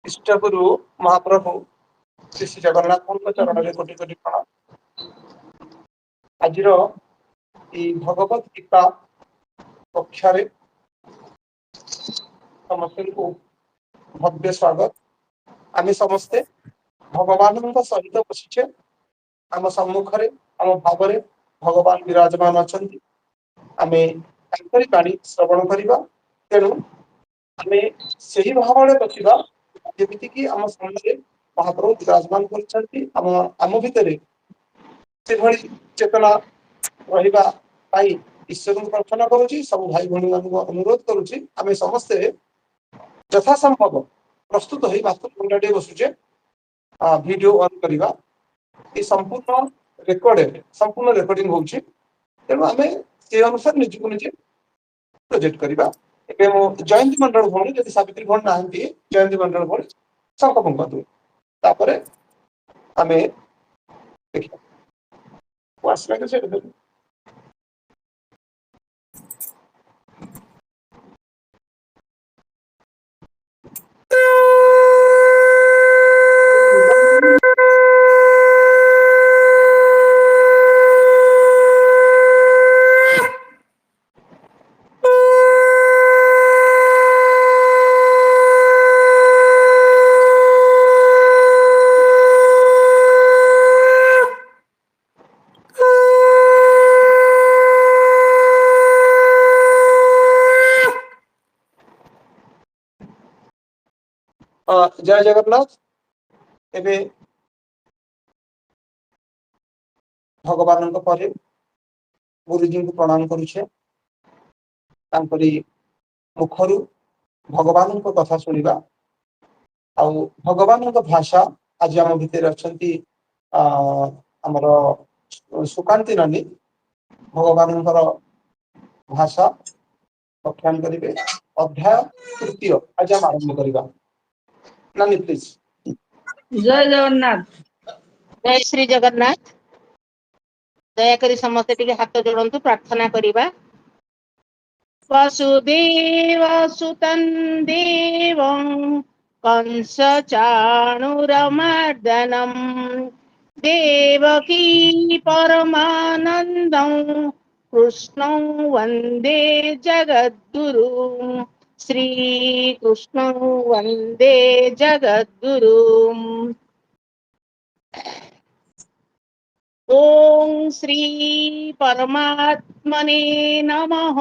इष्टगुरु महाप्रभु श्री श्री जगन्नाथ चरण में कोटि कोटि प्रणाम। आज भगवत गीता कक्षा समस्त को भव्य स्वागत। आम समस्ते भगवान सहित बसीचे आम सम्मुखें आम भाव भगवान विराजमान अच्छा आम बाणी श्रवण करवा तेणु आम से भाव बचा जमीक आम सामने महाप्रभु विराजमान करम भितर से चेतना रहा ईश्वर को प्रार्थना करुच्ची सब भाई भौणी मान अनुरोध करुच्ची आम समस्ते यथासंभव प्रस्तुत हो मातृ बसुचे वीडियो ऑन करवा संपूर्ण रेकर्डिंग होची तेणु आम से अनुसार निजक निजे प्रोजेक्ट करवा। जयंती मंडल भौणी जब सावित्री भौणी ना जयंती मंडल भौणी शंख फुंकतु तापर आम देखा जय जगन्नाथ। एबे भगवान पर गुरुजी को प्रणाम करुचे मुखर भगवान को कथा शुणा आ भगवान भाषा आज आम भितर अच्छा आमर सुकांति नानी भगवान भाषा व्याख्यान करेंगे। अध्याय तृतीय आज आम आरंभ करवा नानी प्लीज। जय जगन्नाथ। जय श्री जगन्नाथ। दयाकरी समस्ते टिके हाथ जोड़ंतु प्रार्थना करिबा। वसुदेव सुतं देवं कंस चाणूरमर्दनं देवकी परमानन्दं कृष्णं वन्दे जगद्गुरु श्री कृष्णं वन्दे जगद्गुरु। ओम श्री परमात्मने नमः।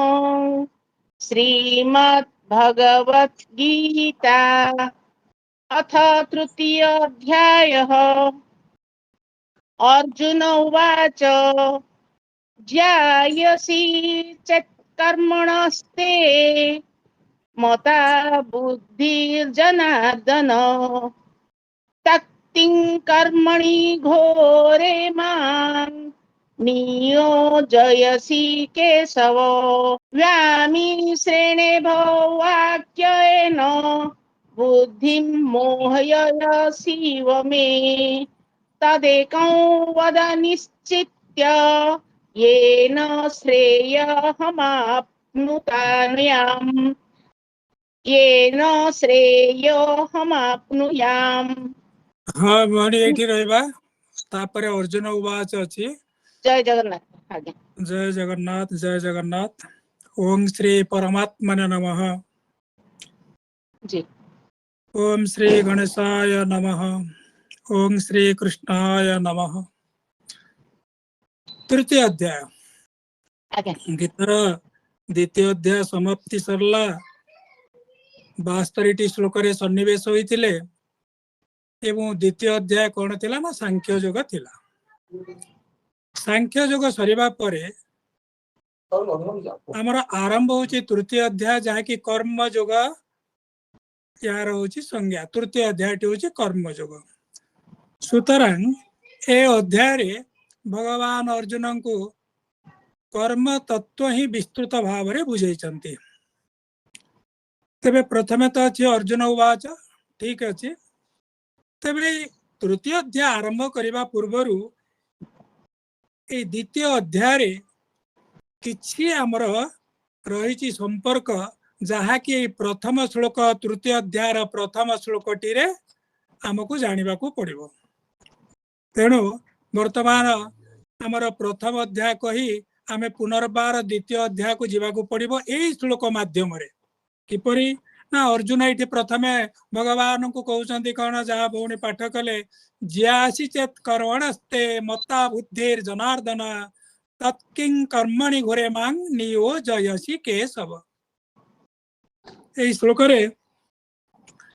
श्रीमद् भगवत गीता अथ तृतीय अध्यायः। अर्जुन उवाच ज्यायसि चेत् कर्मणस्ते मता बुद्धिर्जनार्दन तत्तिं कर्मणि घोरे मां नियोजयसि केशव। व्यामिश्रेणे भवाक्येन बुद्धिं मोहयसीव मे तदेकं वद निश्चित्य येन श्रेयोऽहमाप्नुयाम्। हाँ भणी एठी रहबा तापर अर्जुन उवाच अछि। जय जगन्नाथ। आज्ञा। जय जगन्नाथ जय जगन्नाथ। ओम श्री परमात्मने नमः। जी। ओम श्री गणेशाय नमः। ओम श्री कृष्णाय नमः। तृतीय अध्याय आज्ञा। गीतार द्वितीय अध्याय समाप्ति सरला। 72 श्लोक रे सन्निवेश होइतिले एवं द्वितीय अध्याय कौन थिला ना सांख्य योग थिला। सांख्य योग सरिबा परे आमर आरंभ होची तृतीय अध्याय जहाँकि कर्म योग यार होची संज्ञा। तृतीय अध्याय होची कर्म योग। सुतरां ए अध्याय रे भगवान अर्जुन को कर्म तत्व ही विस्तृत भाव रे बुझाइछन्ति। तेबे प्रथमे तो अछि अर्जुन उवाच। ठीक अछि। तेबे तृतीय अध्याय आरंभ करिबा पूर्वरु ए द्वितीय अध्याय रे किछि हमर रहिछि संपर्क जहाँकि प्रथम श्लोक तृतीय अध्याय प्रथम श्लोकटी रे आमको जानिबा को पड़िबो। तेणु वर्तमान आमर प्रथम अध्याय कही आमे पुनर्बार द्वितीय अध्याय को जीवाकू पड़िबो। एई श्लोक माध्यम रे किपरि ना अर्जुन ये प्रथमे भगवान को कहते कौन जहाँ भौणी पाठ कले ज्यासी चेत कर्मणस्ते मत्ता बुद्धिर जनार्दन तत्किं कर्मणि घोरे मांग नियोजयसि केशव। श्लोक रे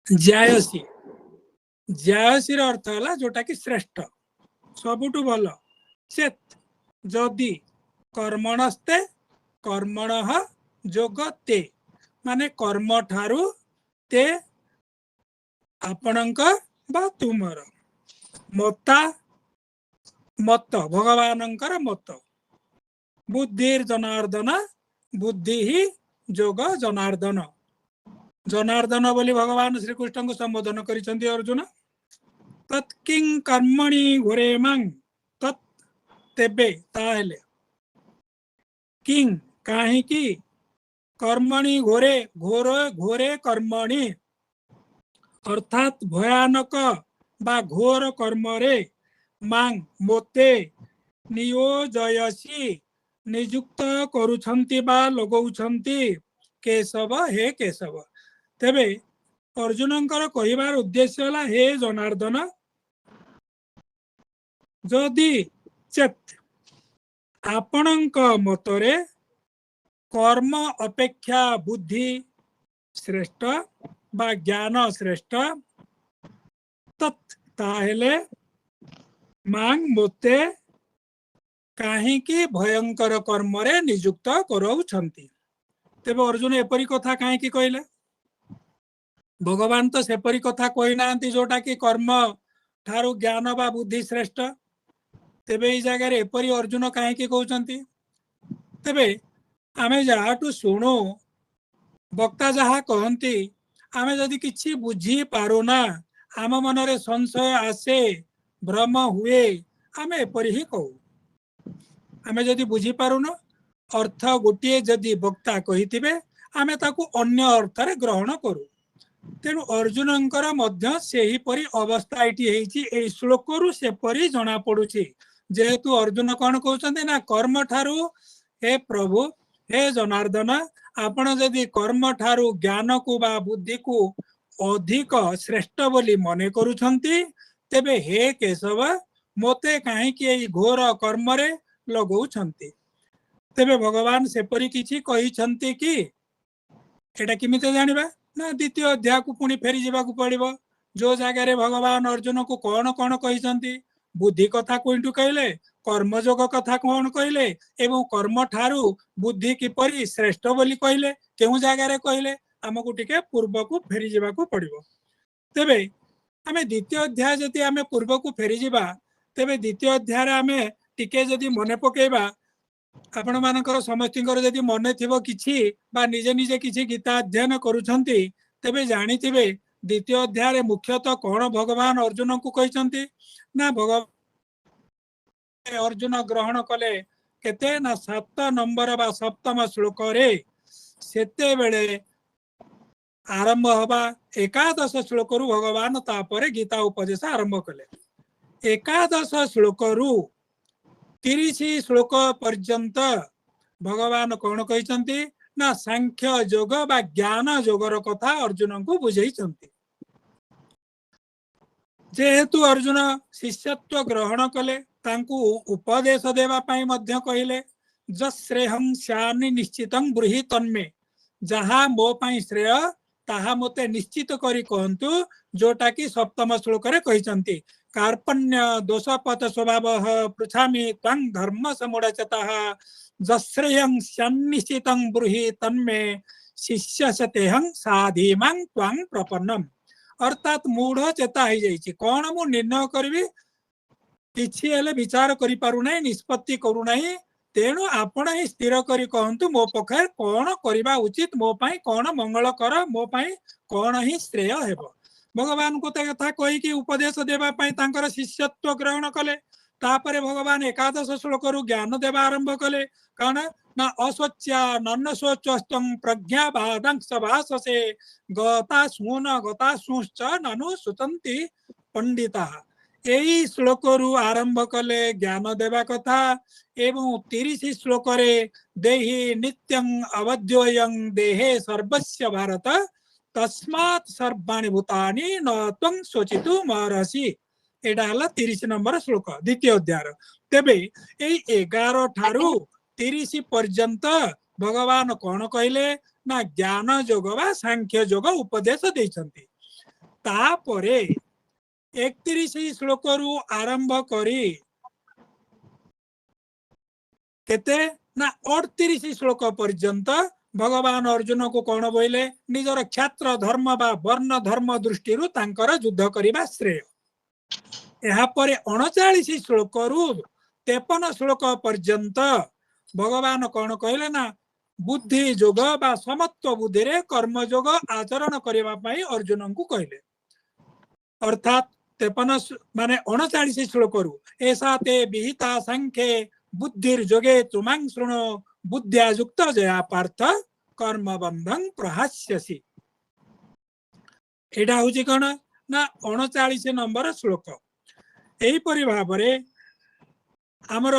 ज्यायसी ज्यायसी अर्थ है जोटा कि श्रेष्ठ सबुठु भल चेत जदि कर्मणस्ते कर्मण जोगते माने कर्म ठारू ते आपणक बा तुमर मता मत भगवानंकर मत बुद्धिर जनार्दन बुद्धि ही जोग जनार्दन जनार्दन बोली भगवान श्री कृष्ण को संबोधन करिसंती अर्जुन। तत्किं कर्मणि घोरे मांग तत् तेबे ताहेले किं काहे की कर्मणि घोरे घोर घोरे कर्मणि अर्थात भयानक बा घोर कर्म रे मांग मोते नियोजयसी नियुक्त करुछंती बा लगौछंती केशव हे केशव। तेबे अर्जुनंकर कहिबार उद्देश्य हला हे जनार्दन जदि चेत आपणक मतरे कर्म अपेक्षा बुद्धि श्रेष्ठ बा ज्ञान श्रेष्ठ तत् ताहेले मांग मोते काहेकि भयंकर कर्म रे नियुक्त करौछंती। तेबे अर्जुन एपरी कथा काहेकि कहले भगवान तो सेपरी कथा कही नांती जोटा कि कर्म ठारू ज्ञान बा बुद्धि श्रेष्ठ। तेबे ई जगह रे एपरी अर्जुन काहेकि कहउछंती। तेबे आमे जहाटू शुणु वक्ता जहा कहती आमे जदि किछि बुझी पारुना आम मनरे संशय आसे भ्रम हुए आमे एपरी ही कहू। आमे जदि बुझी पारुना अर्थ गोटे जदि वक्ता कहिथिबे आमे ताकू अन्य अर्थ रे ग्रहण करू। तेणु अर्जुनंकर मध्य सेही परी अवस्था एटी हेछि ए श्लोक रु से परी जना पडुछि। जेहेतु अर्जुन कौन कहउछन्ते ना कर्म ठारू हे प्रभु हे जनार्दन आपण जदि कर्म ठारू ज्ञान को बा बुद्धि को अधिक श्रेष्ठ बोली मने करुछंती तेबे हे केशव मोते काहे कि एई घोर कर्म रे लगौछंती। तेबे भगवान सेपरी किछि कहिछंती कि एटा किमिते जानिबा ना द्वितीय अध्याय को पुणी फेरी जावाकू पड़िबो। जो जगह रे भगवान अर्जुन को कौन कौन कहिछंती बुद्धि कथा कोइंटू कहले कर्मयोग कथा कौन कहले एवं कर्म ठारू बुद्धि किपरि श्रेष्ठ बोली कहले केउ जगह रे कहले हमकू टिके पूर्व को फेरी जावाकू पड़िबो। तेबे आमे द्वितीय अध्याय जदि आमे पूर्व को फेरी जिबा तेबे द्वितीय अध्याय रे आमे टिके जदि मने पकेबा आपण मानकर समस्तिकर जदि मने थिबो किछि बा निजे निजे किछि गीता अध्ययन करूछंती तेबे जानिथिबे द्वितीय अध्याय रे मुख्यतः कौन भगवान अर्जुन को कहिसंती ना भगवान अर्जुन ग्रहण कले केते ना 7 नंबर बा सप्तम श्लोक रे सेते बेले आरंभ हवा एकादश श्लोक रु भगवान तापरे गीता उपदेश आरंभ कले। एकादश श्लोक रु 30 श्लोक पर्यंत भगवान कौन कहिसंती ना सांख्य योग बा ज्ञान योगर कथा अर्जुन को बुझाइछंती। जेहेतु अर्जुन शिष्यत्व ग्रहण कले तांकू उपदेश देवा पाई मध्य कहिले जश्रेहं श्यानि निश्चितं ब्रूहि तन्मे जहा मो पाई श्रेय ताहा मोते निश्चित करी कहंतु जोटा कि सप्तम श्लोक रे कहिसंती। कार्पण्य दोषपत स्वभावः पृछामि त्वं धर्म समुडचतः जश्रेयं श्यान्निश्चितं ब्रूहि तन्मे शिष्यस्तेहं साधीमां त्वं प्रपन्नम। अर्थात मूढ़ चेता हो जाइए कौन मु निर्णय करी किछि हेले विचार करि पारु नै निष्पत्ति करू नै तेणु आपण ही स्थिर करी कहंतु मो पखे कौन करबा उचित मो पाई कौन मंगल कर मो पाई कौन ही श्रेय हेबो। भगवान को कथा कही कि उपदेश देवा पाई तांकर शिष्यत्व ग्रहण कले तापरे भगवान एकादश श्लोक रु ज्ञान देवा आरंभ कले कौन ना अस्वच्या नन्न सोचस्तम प्रज्ञा बादंश भाषसे गता सूश्च ननु सुतंति पंडिता यही श्लोक रु आरंभ कले ज्ञान देवा कथा एवं 30 श्लोक रे देहि नित्यं अवध्योयं देहे सर्वस्य भारत तस्मात् सर्वाणि भूतानि न त्वं शोचितुम् अर्हसि एटा हला 30 नंबर श्लोक द्वितीय अध्याय तेबे एई 11 ठारू 30 पर्यंत भगवान कौन कहले ना ज्ञान योग वा सांख्य योग उपदेश देइछन्ति तापरे 31 श्लोक रु आरंभ करी केते ना 38 श्लोक पर्यंत भगवान अर्जुन को कौन बोले निजर क्षात्र धर्म बा वर्ण धर्म दृष्टि तांकर युद्ध करिबा श्रेय यहाँ पर 39 श्लोक रु 53 श्लोक पर्यंत भगवान कौन कहले ना बुद्धि योग बा समत्व बुद्धि रे कर्म योग आचरण करबा पई अर्जुन को कहले अर्थात 53 माने 39 श्लोक रु ऐसा ते विहिता संख्ये बुद्धिर जोगे तुमां शृणु बुद्ध्या युक्त जया पार्थ कर्म बंधं प्रहास्यसि एटा होची कोन ना 39 नंबर श्लोक एही परि भाबरे हमर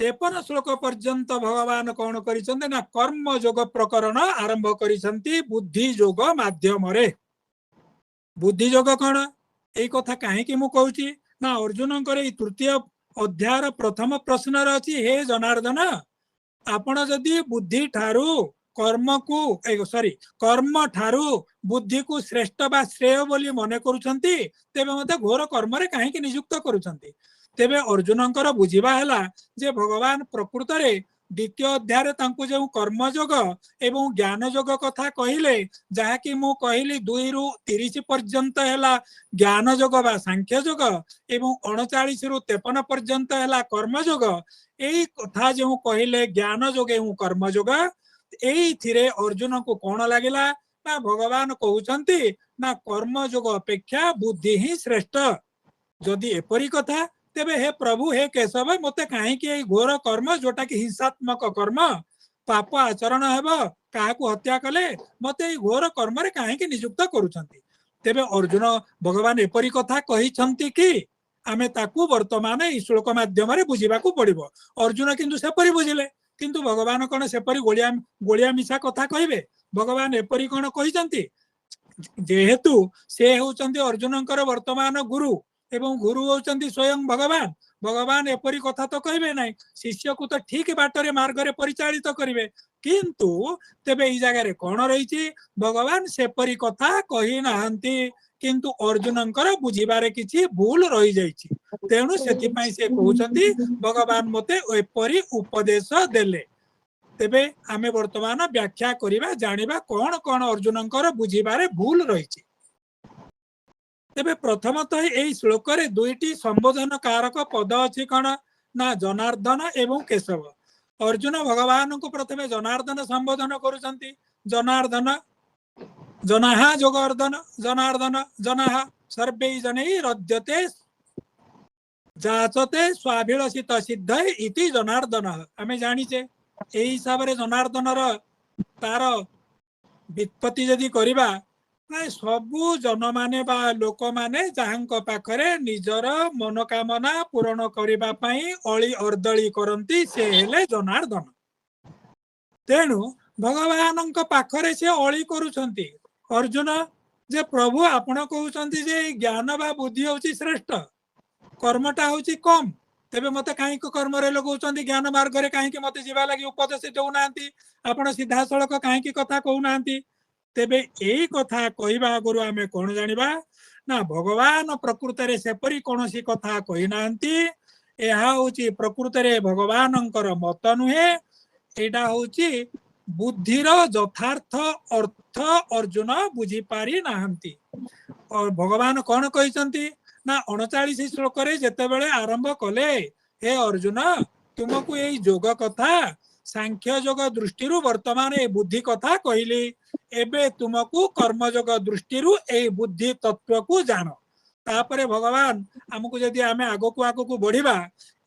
53 श्लोक पर्यंत भगवान कौन करिसंते ना कर्म योग प्रकरण आरंभ करिसंती बुद्धि योग माध्यम रे बुद्धि योग कोन एई कथा काहे कि मु कहूची ना अर्जुन करे तृतीय अध्याय प्रथम प्रश्न रे अछि हे जनार्दन आपण जदि बुद्धि ठारू कर्म को कर्म ठारू बुद्धि को श्रेष्ठ बा श्रेय बोली मने करूछंती तेबे मते घोर कर्म रे काहे कि नियुक्त करूछंती तेबे अर्जुनकर बुझिबा हला जे भगवान प्रकृत रे द्वितीय अध्याय तांको जो कर्म योग एवं ज्ञान योग कथा कहिले जहा कि मु कहली 2 रु 30 पर्यंत हैला ज्ञान योग बा सांख्य योग एवं 39 रु 53 पर्यंत हैला कर्म योग एई कथा जो कहिले ज्ञान योग एवं कर्म योग एई थिरे अर्जुन को कोन लागिला ना भगवान कहउचंती ना कर्म योग अपेक्षा बुद्धि ही श्रेष्ठ जदि एपरी कथा तेबे हे प्रभु हे केशव मते काहे कि घोर कर्म जोटा कि हिंसात्मक कर्म पाप आचरण हेबो काहाकू हत्या कले मते घोर कर्म रे काहे कि नियुक्त करूछंती तेबे अर्जुन भगवान एपरी कथा कहिछंती कि आमे ताकू वर्तमान ई श्लोक माध्यम रे बुझिबा को पड़िबो अर्जुन किंतु सेपरी बुझिले किंतु भगवान कोन सेपरी गोलिया मिसा कथा कहिबे भगवान एपरी कोन कहिछंती जेहेतु से होचंती अर्जुनकर वर्तमान गुरु एवं गुरु होचंती स्वयं भगवान भगवान एपरी कथा तो कहबे नहीं शिष्य को तो ठीक बाटरे मार्ग रे परिचालित करिवे किंतु तेबे ई जगह रे कोन रहिछि भगवान सेपरी कथा कहि नाहंती किंतु अर्जुनकर बुझिबारे किछि भूल रहि जाइछि तेणु सेति पई से कहउचंती भगवान मते एपरी उपदेश देले तेबे आमे वर्तमान व्याख्या करिबा जानिबा कोन कोन अर्जुनकर बुझिबारे भूल रहिछि तेबे प्रथमतः एई श्लोक रे दुईटी संबोधन कारक पद अछि कोन ना जनार्दन एवं केशव अर्जुन भगवान को प्रथमे जनार्दन संबोधन करूछंती जनार्दन जनाहा जोगर्दन जनार्दन जनाहा सर्वे जनै रद्यते जाचते स्वाभिलषित सिद्ध इति जनार्दन आमे जानिचे एई हिसाब रे जनार्दन र तार वित्पत्ति जदि करिबा सबु जन माने बा लोक माने जहांक पाखरे निजर मनोकामना पूर्ण करिबा पई अळी अर्दळी करंती से हेले जनार्दन तेणु भगवानंक पाखरे से अळी करूछंती अर्जुन जे प्रभु आपण कहउछंती जे ज्ञान बा बुद्धि होची श्रेष्ठ कर्मटा होची कम तेबे मते काहे को कर्म रे लगउछंती ज्ञान मार्ग रे काहे कि मते जीवा लागि उपदेश देउ नांती आपण सीधा सड़क काहे कि कथा कहउ नांती तेबे एई कथा कहिबा गुरु आमे कोन जानिबा ना भगवान प्रकृत रे सेपरी कोनोसी कथा कहि नांती एहा होची प्रकृत रे भगवानंकर मत नुहे एडा होची बुद्धिर यथार्थ अर्थ अर्जुन बुझी पारि नाहंती और भगवान कोन कहिसंती ना 39 श्लोक रे जेतेबेले आरंभ कले हे अर्जुन तुमको एई योग कथा सांख्य योग दृष्टि वर्तमान ए बुद्धि कथा कहली एबे तुमको कर्म योग दृष्टि ए बुद्धि तत्व को जान तापरे भगवान हमको जदि आमे आगो को बढ़िबा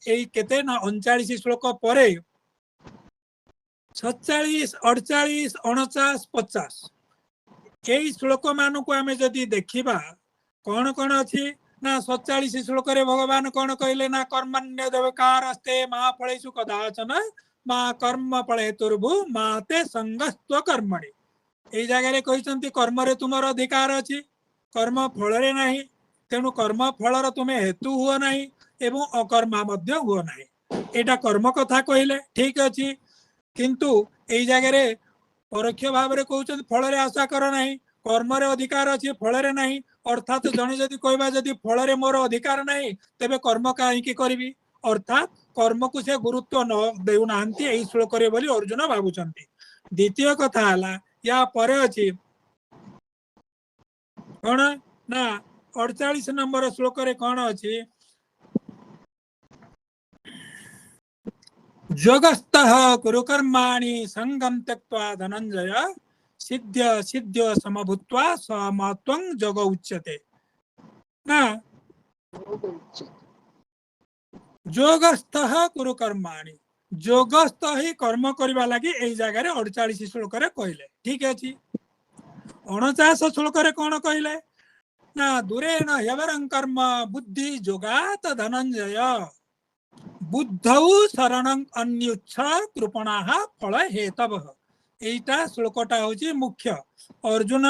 एई केते ना 39 श्लोक परे 47 48 49 50 एई श्लोक मान को आमे जदि देखिबा कौन कौन अच्छी ना 47 श्लोक रे भगवान कौन कहले ना कर्मण्य देवकारस्ते महाफलेषु कदाचन मा कर्म फले तुर्भु माते संगस्त्व कर्मणि एई जगह रे कहिसंती कर्म रे तुमर अधिकार अछि कर्म फल रे नाही तेणु कर्म फल र तुमे हेतु हुआ नाही एवं अकर्मा मध्य हुआ नाही एटा कर्म कथा कहले ठीक अछि किंतु एई जगह रे परोक्ष भाव रे कहउछन फल रे आशा कर नाही कर्म रे अधिकार अछि फल रे नाही अर्थात जने जदि कहबा जदि फल रे मोर अधिकार नाही तेबे कर्म काहे की करबी अर्थात कर्म को से गुरुत्व न देउ नाहंती एई श्लोक रे बोली अर्जुन भाबुचंती द्वितीय कथा हला या परे अछि कोन ना 48 नंबर श्लोक रे कोन अछि जोगस्तः कुरु कर्माणि संगम त्यक्त्वा धनंजय सिद्ध्य सिद्ध्य समभूत्वा समत्वं जोग उच्यते ना जोगस्थः कुरु कर्माणि जोगस्थ ही कर्म करबा लागि एई जगह रे 48 श्लोक रे कहले ठीक अछि 49 श्लोक रे कोन कहले ना दूरे न ह्यवरं कर्म बुद्धि जोगात धनंजय बुद्धौ शरणं अन्युच्छ कृपणाः फल हेतवः एटा श्लोकटा होची मुख्य अर्जुन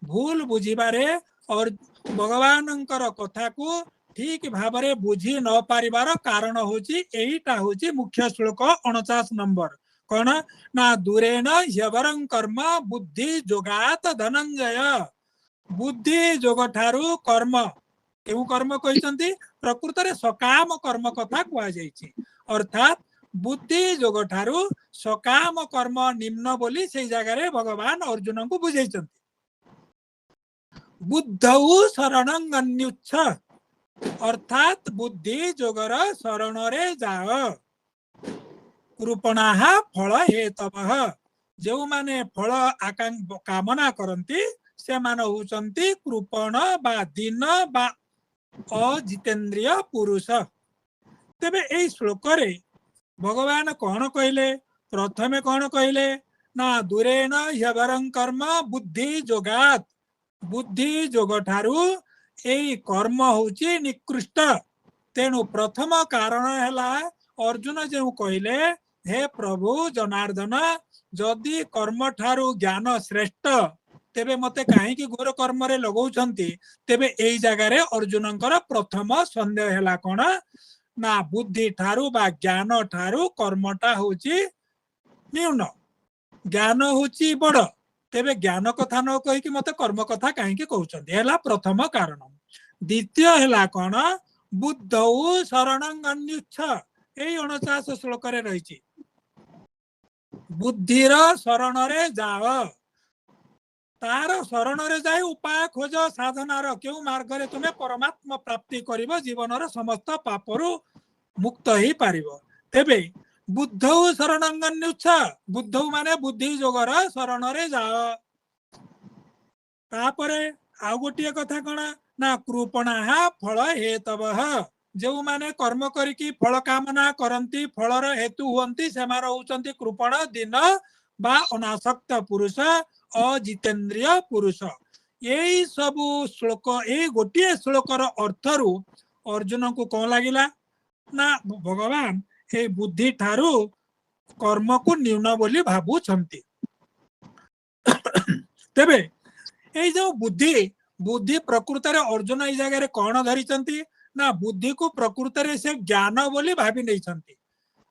भूल बुझिबारे और भगवानंकर कथा को ठीक भाबरे बुझी न पारिबार कारण होची एटा होची मुख्य श्लोक 49 नंबर कोन ना दूरेन ह्यवरं कर्म बुद्धि जोगात धनंजय बुद्धि जोग ठारू कर्म केउ कर्म कहिसंती प्रकृत रे सकाम कर्म कथा कुआ जाईची अर्थात बुद्धि जोग ठारू सकाम कर्म निम्न बोली से जगह रे भगवान अर्जुन को बुझाइचंती बुद्धौ शरणं अन्युच्छ अर्थात बुद्धि जोगर शरण रे जाओ कृपणाः फल हेतवः जो माने फल आकांक्षा कामना करंती से मान होचंती कृपण बा दीन बा अजितेंद्रिय पुरुष तेबे एई श्लोक रे भगवान कौन कहले प्रथमे कौन कहले ना दूरेन ह्यवरं कर्म बुद्धि जोगात बुद्धि जोग ठारू एई कर्म होची निकृष्ट तेणु प्रथम कारण हैला अर्जुन जो कहले हे प्रभु जनार्दन जदि कर्म ठारू ज्ञान श्रेष्ठ तेबे मते काहे की घोर कर्म रे लगौछंती तेबे एई जगह रे अर्जुनंकर प्रथम संदेह हैला कोन ना बुद्धि ठारू बा ज्ञान ठारू कर्मटा होची न्यून ज्ञान होची बड़ तेबे ज्ञान कथा न कहि कि मते कर्म कथा काहे की कहउछंती हैला प्रथम कारण द्वितीय हैला कोन बुद्धौ शरणं अन्युच्छ एई 49 श्लोक रे रहिची बुद्धिर शरण रे जाओ तार शरण रे जाय उपाय खोज साधनार केउ मार्ग रे तुमे परमात्मा प्राप्ति करिवो जीवनर समस्त पापरु मुक्त ही पारिवो तेबे बुद्धौ शरणं अन्युच्छ बुद्धौ माने बुद्धि जोगर शरण रे जाओ तापरे आ गोटिए कथा कोन ना कृपणाः फल हेतवः जो माने कर्म करिकी फल कामना करंती फलर हेतु हुंती सेमार होचंती कृपण दीन बा अनासक्त पुरुष अजितेंद्रिय पुरुष यही सब श्लोक ए गोटे श्लोकर अर्थरु अर्जुन को कौन लगिला ना भगवान ए बुद्धि ठारू कर्म को न्यून बोली भाबु छंती तेबे ए जो बुद्धि बुद्धि प्रकृत रे अर्जुन ए जगह रे कौन धरी छंती ना बुद्धि को प्रकृत रे से ज्ञान बोली भाबी नै छंती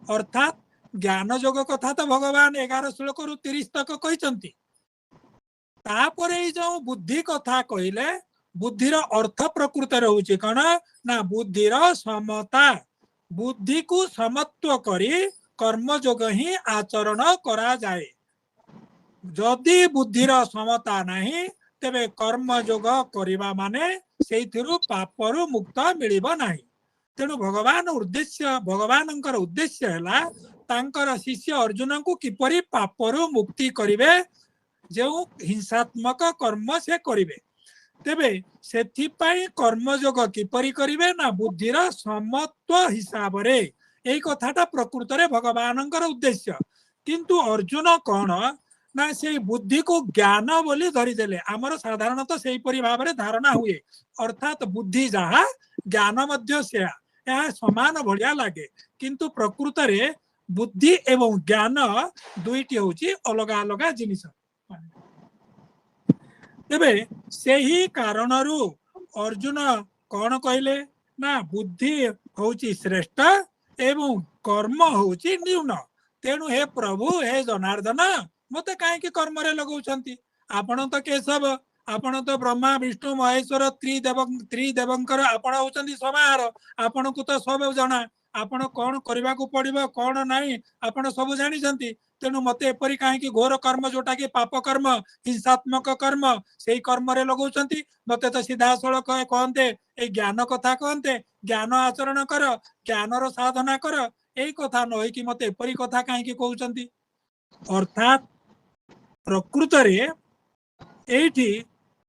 अर्थात ज्ञान जोग कथा तो भगवान 11 श्लोक रु 30 तक कहि छंती तापरे जो बुद्धि कथा कहले बुद्धिर अर्थ प्रकृत रे होची कोन ना बुद्धिर समता बुद्धि को समत्व करी कर्म जोग ही आचरण करा जाए जदि बुद्धिर समता नहीं तेबे कर्म जोग करिबा माने सेइथिरु पापरु मुक्त मिलिबो नाही तेणु भगवानंकर उद्देश्य हैला तांकर शिष्य अर्जुन को किपरि पापरु मुक्ति करिवे जो हिंसात्मक कर्म से करिवे तेबे सेथिपाई कर्मयोग किपरि करिवे ना बुद्धिर समत्व हिसाब रे एई कथाटा प्रकृत रे भगवानंकर उद्देश्य किंतु अर्जुन कौन ना से बुद्धि को ज्ञान बोली धरिदेले आमर साधारणतः से भाव में धारणा हुए अर्थात बुद्धि जहा ज्ञान मध्य सेया यह समान भलिया लगे किंतु प्रकृत रे बुद्धि एवं ज्ञान दुईटी होची अलग अलग जिनिस तेबे सेही कारणरू अर्जुन कौन कहले ना बुद्धि होची श्रेष्ठ एवं कर्म होची न्यून तेणु हे प्रभु हे जनार्दन मते कहीं कर्म रे लगौछंती आपण तो केशव आपण तो ब्रह्मा विष्णु महेश्वर त्रिदेवंकर आपण होचंती समाहार आपण को तो सब जना आपण कौन करबा को पड़िबो कौन नहीं आपण सब जानी छंती तेणु मते एपरी कहीं घोर कर्म जोटा कि पाप कर्म हिंसात्मक कर्म से कर्म रे लगौछंती मते तो सीधा सड़क कहते ए ज्ञान कथा कहते ज्ञान आचरण कर ज्ञानर साधना कर यही कथा न कि मते एपरी कथा कहीं कहउछंती अर्थात प्रकृत रे एठी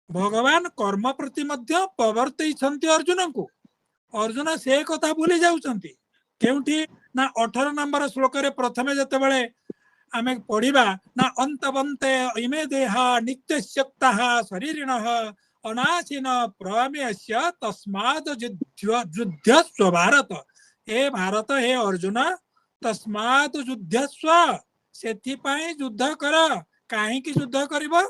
भगवान कर्म प्रति मध्य प्रवर्तैछंती अर्जुन को अर्जुन से कथा भूली जाउछंती केउठी ना 18 नंबर श्लोक रे प्रथमे जते बेले आमे पढ़िबा ना अंतवन्ते इमे देहा नित्यशक्तः शरीरिणः अनाशिन प्रमेयस्य तस्माद् युध्यस्व भारत हे भारत हे अर्जुन तस्मात् युध्यस्व सेथिपाई युद्ध कर काहे की युद्ध करिबो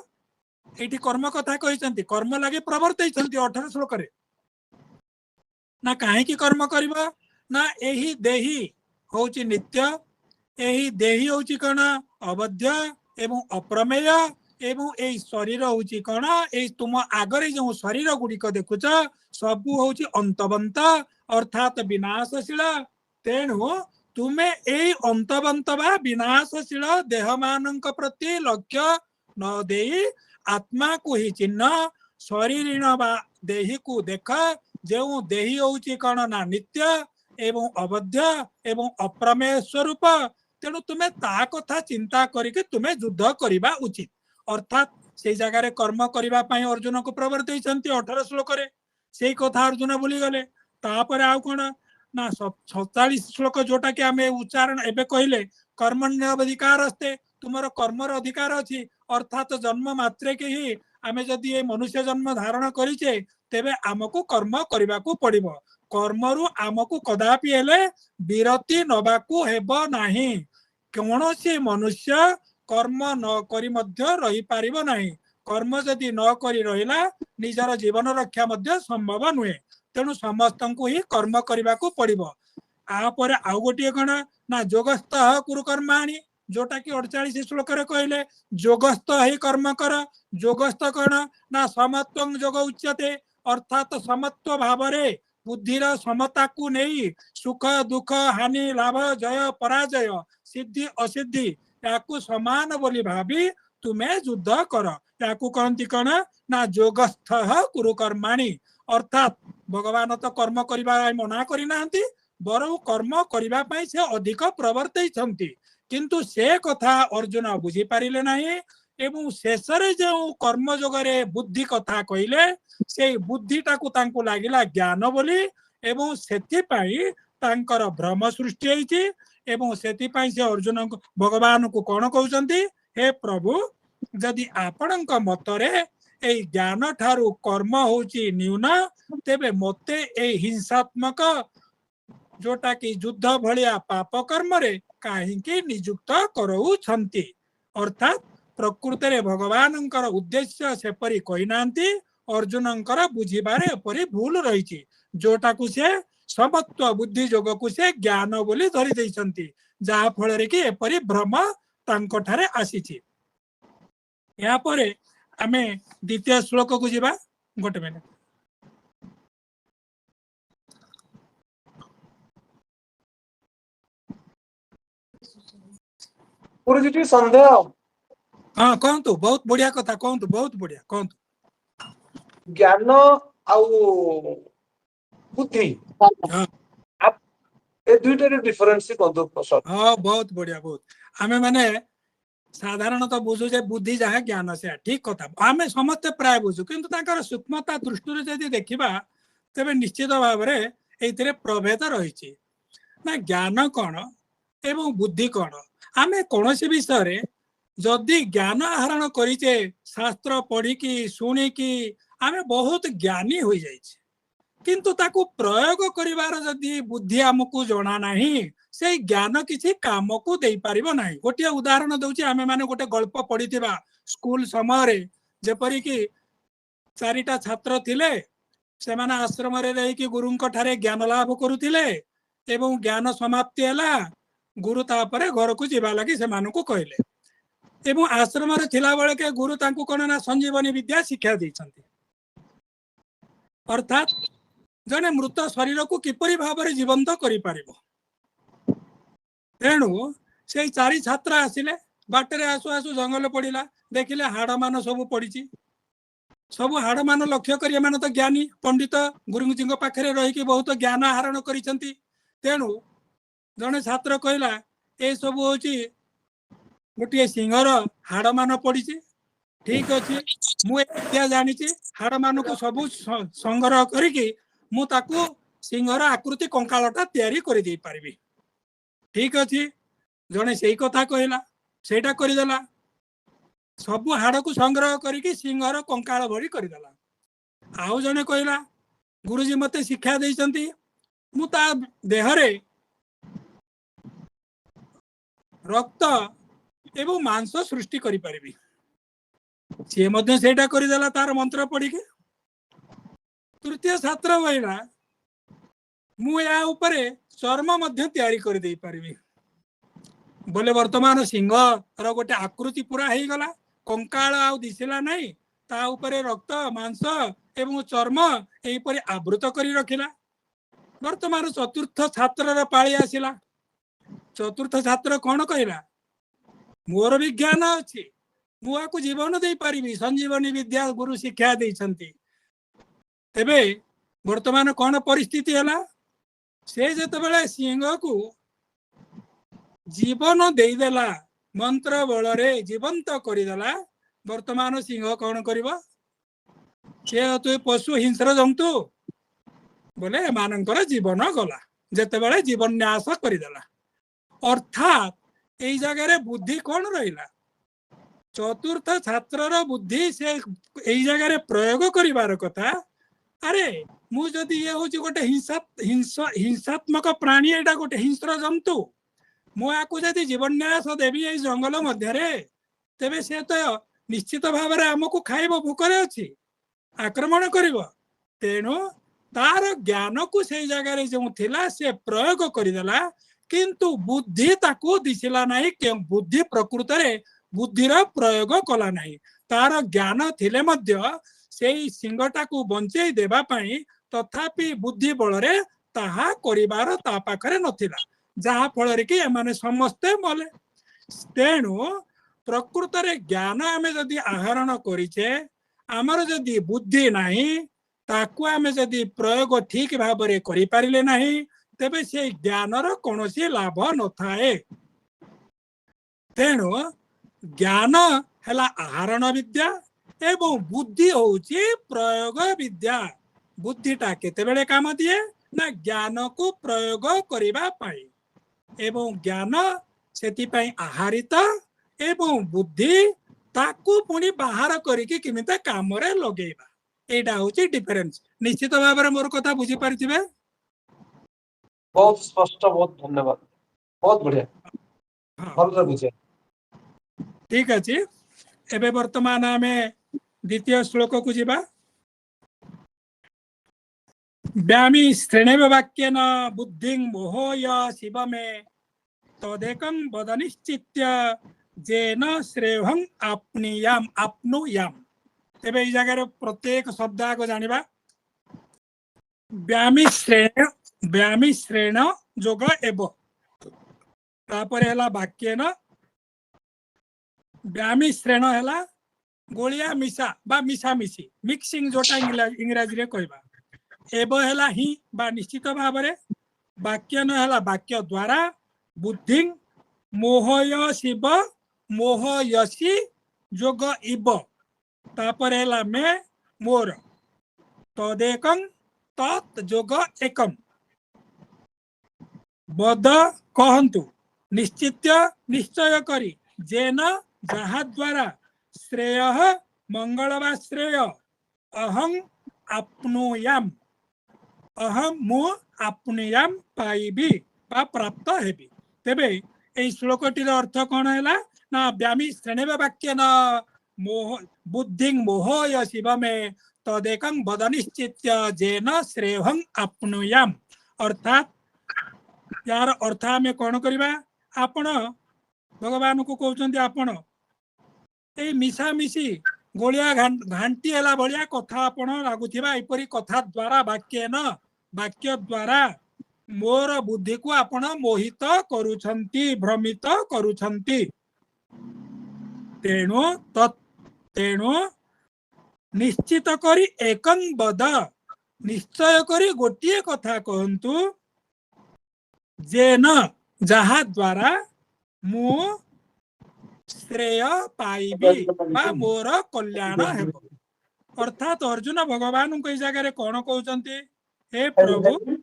एठी कर्म कथा कहिसंती कर्म लागे प्रवर्तैछंती 18 श्लोक रे ना काहे की कर्म करिबो ना एही देही होची नित्य एही देही होची कण अवध्य एवं अप्रमेय एवं एही शरीर होची कण एही तुम आगरे जो शरीर गुडी को देखुछ सबु होची अंतवंत अर्थात विनाशशील तेणु तुमे एही अंतवंत बा विनाशशील देह मानक प्रति लक्ष्य न देई आत्मा को ही चिन्ह शरीर बा देही को देख जो देही होची कण ना नित्य एवं अवध्य एवं अप्रमेय स्वरूप तेणु तुम्हें ता कथा चिंता करके तुम्हें युद्ध करवा उचित अर्थात से जगह रे कर्म करबा पई अर्जुन को प्रवर्तैछंती 18 श्लोक रे सेही कथा अर्जुन भूली गले तापर आउ कोन ना 47 श्लोक जोटा कि आमे उच्चारण एबे कहले कर्मण्य अधिकार अस्ते तुमर कर्मर अधिकार अछि अर्थात जन्म मात्रे के ही आमे जदि ए मनुष्य जन्म धारण करिचे तेबे आमको कर्म करबा को पड़िबो कर्मरु आमको कदापि हेले विरति नबाकू हेबो नाही कौनसी मनुष्य कर्म न करी मध्य रही पारिबो नाही कर्म जदि न करी रहिला निजर जीवन रक्षा मध्य संभव नुहे तेणु समस्त को ही कर्म करबा को पड़िबो आ पर आउ गोटे कण ना जोगस्थः कुरु कर्माणि जोटा कि 48 श्लोक रे कहले जोगस्थ ही कर्म कर जोगस्थ कण ना समत्वं जोग उच्यते अर्थात समत्व भाव रे बुद्धिर समता को नहीं सुख दुख हानि लाभ जय पराजय सिद्धि असिद्धि याकू समान बोली भावी तुम्हें युद्ध कर याकू कहती कण ना जोगस्थ कुरु कर्माणि अर्थात भगवान तो कर्म करबा मना करि नाहंती बरं कर्म करबा पई से अधिक प्रवर्तैछंती किंतु से कथा अर्जुन बुझी पारिले नाही एवं शेष रे जो कर्म जोगरे बुद्धि कथा कहले से बुद्धिटा को तांको लागिला ज्ञान बोली एवं सेति पई तांकर भ्रम सृष्टि होईची एवं सेति पई से अर्जुन भगवान को कोन कहउचंती हे प्रभु जदि आपणक मतरे ए ज्ञान ठारू कर्म होची न्यून तेबे मते ए हिंसात्मक जोटा कि युद्ध भलिया पाप कर्म रे काहेकि नियुक्त करउछंती अर्थात प्रकृत रे भगवानंकर उद्देश्य से परी कहि नांती अर्जुनंकर बुझिबारे परी भूल रहिछि जोटा को से समत्व बुद्धि जोग को से ज्ञान बोली धरि दैछंती जहा फल रे कि एपरी भ्रम तांको ठारे आसीछि या परे आमे द्वितीय श्लोक को जिबा गोटे मिनिट गुरुजी संदेह हाँ कहतु बहुत बढ़िया कथा कहतु बहुत बढ़िया कहतु ज्ञान आउ बुद्धि हाँ ए दुईटा डिफरेंस कहतु प्रसाद हाँ बहुत बढ़िया बहुत आमे माने साधारणतः बुझुचे बुद्धि जहाँ ज्ञान से ठीक कथा आम समस्ते प्राय बुझु किंतु तांकर सूक्ष्मता दृष्टि जदि देखा तेरे निश्चित भाव में ये प्रभेद रही ना ज्ञान कौन एवं बुद्धि कौन आम कौन विषय जदि ज्ञान आहरण करिचे शास्त्र पढ़िकी शुणिकी आम बहुत ज्ञानी हो जाइए किंतु ताकू प्रयोग करिवार जदि बुद्धि आमको जना नहीं से ज्ञान किसी काम को दे पारिबो नहीं गोटे उदाहरण दउची आमे माने गोटे गल्प पढ़िथिबा स्कूल समय जेपरिकी चारिटा छात्र थिले से माने आश्रम रे रही कि गुरुंक ठारे ज्ञान लाभ करुथिले एवं ज्ञान समाप्ति हला गुरु तापरे घर को जीवा लगी से मानू को कहले एवं आश्रम रे थिला बेले के गुरु तांकू कोन ना संजीवनी विद्या शिक्षा दैछंती अर्थात जने मृत शरीर को किपरि भाव में जीवंत करि पारिबो तेणु से चारि छात्र आसिले बाटरे आसु आसु जंगल पड़िला देखिले हाड़ मान सब पड़ी सब हाड़ मान लक्ष्य कर मान तो ज्ञानी पंडित गुरुजी पाखे रही बहुत ज्ञान आहरण करिसेंती तेणु जने छात्र कहला ए सब हूँ गोटे सिंहर हाड़ मान पड़ी ठीक अच्छे मुझे जानी हाड़ मान को सब संग्रह करके मुझे सिंहर आकृति कंकालटा तैयारी कर दे पारिबी ठीक अच्छे जड़े से कथा कहला सेटा करदेला सब हाड़ को संग्रह करके सिंहर कंकाल भरी करदेला आउ जड़े कहला गुरुजी मते शिक्षा देइछंती मु ता देहरे रक्त एवं मांस सृष्टि करि पारिबी सी मध्य सेटा करदेला तार मंत्र पढ़ी के तृतीय छात्र कहला मु या उपरे चर्म मध्य तैयारी कर दे पारिबी बोले वर्तमान सिंह रो गोटे आकृति पूरा हो गला कंकाल आ दिसिला नहीं ता उपरे रक्त मांस एवं चर्म एपरी आवृत करी रखिला वर्तमान चतुर्थ छात्र पाली आसिला चतुर्थ छात्र कौन कहला मोर भी ज्ञान अच्छी मुआको जीवन दे पारिबी संजीवनी विद्या गुरु शिक्षा देइछंती तेबे वर्तमान कौन परिस्थिति हला से जेतेबेले सिंह को जीवन देदेला मंत्र बल रे जीवंत करदेला वर्तमान सिंह कौन करिबो से तो पशु हिंस्र जंतु बोले एमानकर जीवन गला जेतेबेले जीवन न्यास करदेला अर्थात एई जगह बुद्धि कौन रहिला चतुर्थ छात्र बुद्धि से एई जगह प्रयोग करिवार कथा अरे मु जदि ये हूँ गोटे हिंसात्मक प्राणी एटा गोटे हिंस्र जंतु मुझे जदि जीवन न्यास देवी ये जंगल मध्य तेबे से तो निश्चित भाव में आमको खाइब भूकरे अच्छी आक्रमण करिब तेणु तार ज्ञान को से जगह जो थिला से प्रयोग करदेला किंतु बुद्धि ताकू दिसिला नहीं क्यों बुद्धि प्रकृत रे बुद्धिर प्रयोग कला नहीं तार ज्ञान थिले मध्य से सिंहटा को बंचई देबा पाई तथापि बुद्धि बल रे ताहा करिबार ता पाखरे नथिला जहा फल रे कि एमाने समस्ते मले तेणु प्रकृत रे ज्ञान आमे जदि आहरण करिचे आमर जदि बुद्धि नहीं ताकू आमे जदि प्रयोग ठीक भाव रे करि पारिले नहीं तेबे से ज्ञानर कोनोसी लाभ न थाए तेणु ज्ञान हला आहरण विद्या एवं बुद्धि होउची प्रयोग विद्या बुद्धिटा केतेबेले काम दिए ना ज्ञान को प्रयोग करिबा पाई एवं ज्ञान सेति पाई आहारित एवं बुद्धि ताकू पुणी बाहर करिके किमिता काम रे लगेबा एटा होची डिफरेंस निश्चित भाव में मोर कथा बुझी पारिथिबे बहुत स्पष्ट बहुत धन्यवाद बहुत बढ़िया भल बुझे ठीक अछि एबे वर्तमान हमें द्वितीय श्लोक को जीवा व्यामी श्रेणेव वाक्येन बुद्धिं मोहय शिव में तदेकं वद निश्चित्य जेन श्रेयं आपनुयाम एबे ई जगह प्रत्येक शब्द को जानिबा व्यामी श्रेण जोग एव तापर हला वाक्येन व्यामी श्रेण हला गोलिया मिसा बा मिसा मिसी मिक्सिंग जोटा इंग्राजी रे कहबा एव हला ही बा निश्चित भाव रे वाक्य न हला वाक्य द्वारा बुद्धि मोहय शिव मोहयसी जोग इब तापर हैला मैं मोर तदेकं तत् जोग एकम बद कहन्तु निश्चित्य निश्चय करी जेन जहा द्वारा श्रेय मंगल वा श्रेय अहं आप्नुयाम अहम मु आप्नुयाम पाइबी बा प्राप्त हेबी। तेबे ए श्लोकटीर अर्थ कौन है ना व्यामी श्रेणीव वाक्य न मोह बुद्धि मोहय शिव में तदेकं बद निश्चित्य जेन श्रेयं आप्नुयाम अर्थात यार अर्थ आम कौन करवा आपण भगवान को कहते आपण ए मिशामिशी गोलिया घांटी है भाया कथा आपण लगुवा एपरी कथा द्वारा वाक्य द्वारा मोर बुद्धि को आपण मोहित करुछंती भ्रमित करुछंती तेणु तेणु निश्चित करी एकं बद निश्चय करी गोटे कथा कहतु जेन जहा द्वारा मु श्रेय पाइबी बा मोर कल्याण हेब। अर्थात अर्जुन भगवान को जगह कौन कहते हे प्रभु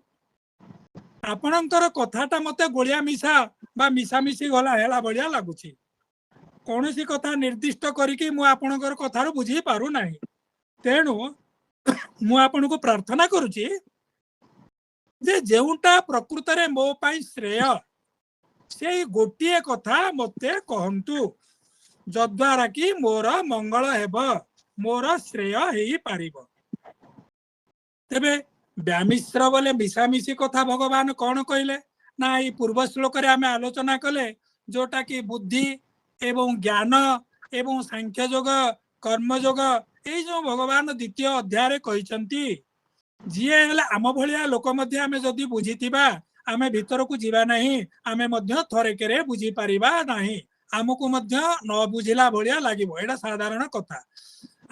आपणकर कथाटा मते गोलिया मिशा बा मिशामिशी गला हेला बढ़िया लगुच कौन सी कथा निर्दिष्ट करिकी मु आपणकर कथार बुझी पारु नाही तेणु मु आपन को प्रार्थना करुची जे जेउटा प्रकृत रे मो पाई श्रेय से गोटे कथा मते कहंतु जद्वारा कि मोर मंगल हेब मोर श्रेय हेई पारिबो। तेबे व्यामिश्र बोले मिशामिशी कथा भगवान कौन कहले ना ये पूर्व श्लोक रे आमे आलोचना कले जोटा कि बुद्धि एवं ज्ञान एवं सांख्य योग कर्म योग ये जो भगवान द्वितीय अध्याय कहते जी आम भाया लोक आम जदि बुझीथिबा आमे भीतर को जीवा नहीं आमे मध्य थरेके बुझी पारिबा नहीं आमको मध्य न बुझिला भाया लागिबो एटा साधारण कथा